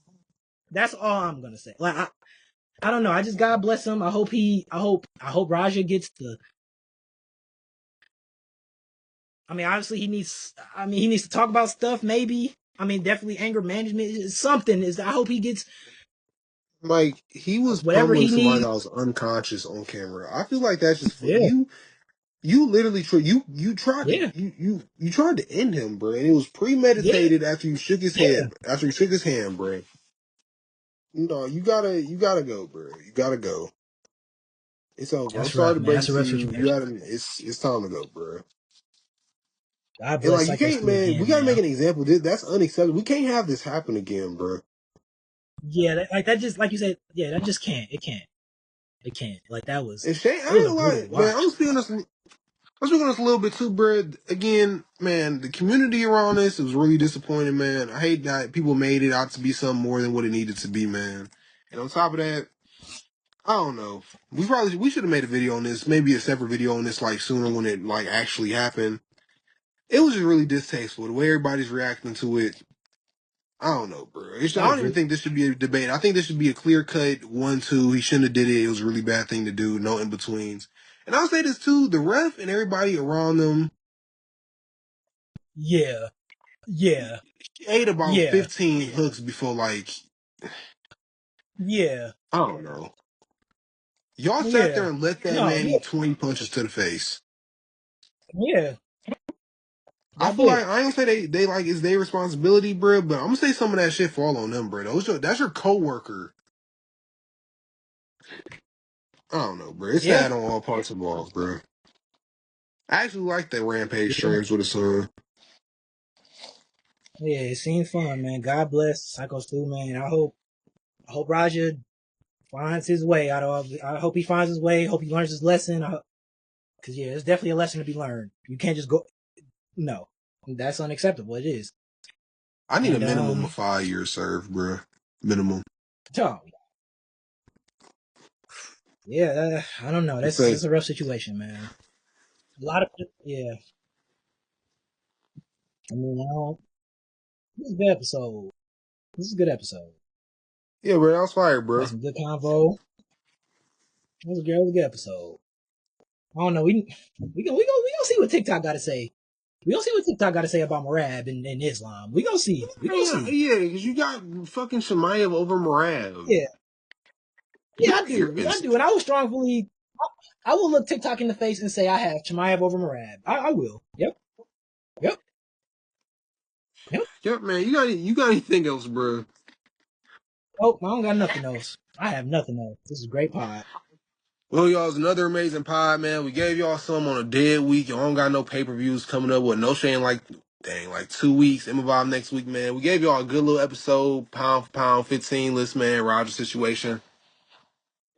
That's all I'm gonna say. Like I don't know. I just God bless him. I hope Raja gets the. I mean, obviously he needs. I mean, he needs to talk about stuff. Maybe. I mean, definitely anger management. Something is. I hope he gets Like he was whatever pummeling he somebody needs. that was unconscious on camera. I feel like that's just for Yeah, you. You literally you tried to yeah, you tried to end him, bro. And it was yeah, premeditated after you shook his yeah. head. After you shook his hand, bro. No, you gotta go, bro. You gotta go. It's over. I'm That's sorry rough, to man. break That's it a to rough you. You situation. gotta. It's time to go, bro. God And bless like you Psycho can't, Stu man. We again, gotta make man. an example. That's unacceptable. We can't have this happen again, bro. Yeah, like that just like you said. Yeah, that just can't. It can't. It can't. Like that was. And Shane, It was I a ain't brutal like, man. watch. I'm speaking on this a little bit too, bro. Again, man, the community around this was really disappointing, man. I hate that people made it out to be something more than what it needed to be, man. And on top of that, I don't know. We should have made a video on this, maybe a separate video on this, like sooner when it like actually happened. It was just really distasteful the way everybody's reacting to it. I don't know, bro. I I don't even agree. think this should be a debate. I think this should be a clear cut 1-2. He shouldn't have did it. It was a really bad thing to do. No in betweens. And I'll say this too: the ref and everybody around them Yeah, yeah, ate about yeah, 15 hooks before, like, yeah, I don't know. Y'all sat there yeah. and let that No, man yeah, eat 20 punches to the face. yeah. I Y'all feel like did. I ain't gonna say they like it's their responsibility, bro. But I'm gonna say some of that shit fall on them, bro. That's your coworker. I don't know, bro. It's Yeah, sad on all parts involved, bro. I actually like that Rampage yeah, streams with his son. yeah. It seemed fun, man. God bless Psycho Stu, man. I hope Raja finds his way out of. I hope he finds his way. Hope he learns his lesson. Cause yeah, it's definitely a lesson to be learned. You can't just go. No, that's unacceptable. It is. I need a And minimum of 5 years served, bro. Minimum. oh, yeah, I don't know. It's like, That's a rough situation, man. A lot of yeah. I mean, I don't, this is a good episode. This is a good episode. yeah, bro. That was fire, We had bro. some good convo. It was a good episode. I don't know. We gonna see what TikTok got to say. We gonna see what TikTok got to say about Marab and Islam. We gonna see. We gonna Yeah, see. yeah, because you got fucking Chimaev over Morav. Yeah, yeah, I You're do. I do. And I will strongly. I will look TikTok in the face and say I have Chimaev over Marab. I will. Yep. Yep. Yep. Yep, man. You got anything else, bro? Oh, I don't got nothing else. I have nothing else. This is a great pod. Well, y'all, it's another amazing pod, man. We gave y'all some on a dead week. Y'all don't got no pay-per-views coming up with no shame like, dang, like 2 weeks. Immob next week, man. We gave y'all a good little episode, pound for pound, 15 list, man, Roger situation.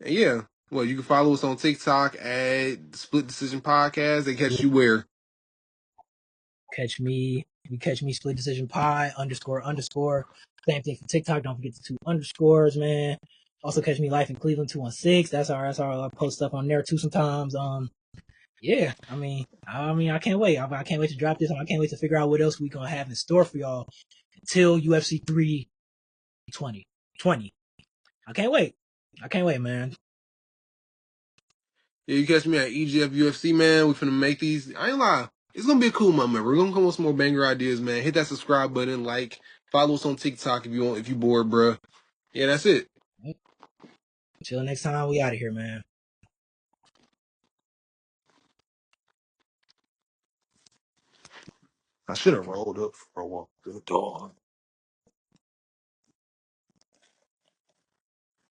And yeah, well, you can follow us on TikTok at Split Decision Podcast. They catch you where? Catch me You catch me split decision pie __. Same thing for TikTok. Don't forget the 2 underscores, man. Also catch me live in Cleveland 216. That's our I post stuff on there too sometimes. Yeah, I can't wait. I can't wait to drop this, and I can't wait to figure out what else we gonna have in store for y'all until UFC 320. I can't wait. I can't wait, man. Yeah, you catch me at EGF UFC, man. We finna make these. I ain't lie. It's gonna be a cool moment. We're gonna come with some more banger ideas, man. Hit that subscribe button, like, follow us on TikTok if you want, if you bored, bruh. Yeah, that's it. Until next time, we out of here, man. I should have rolled up for a walk. Good dog.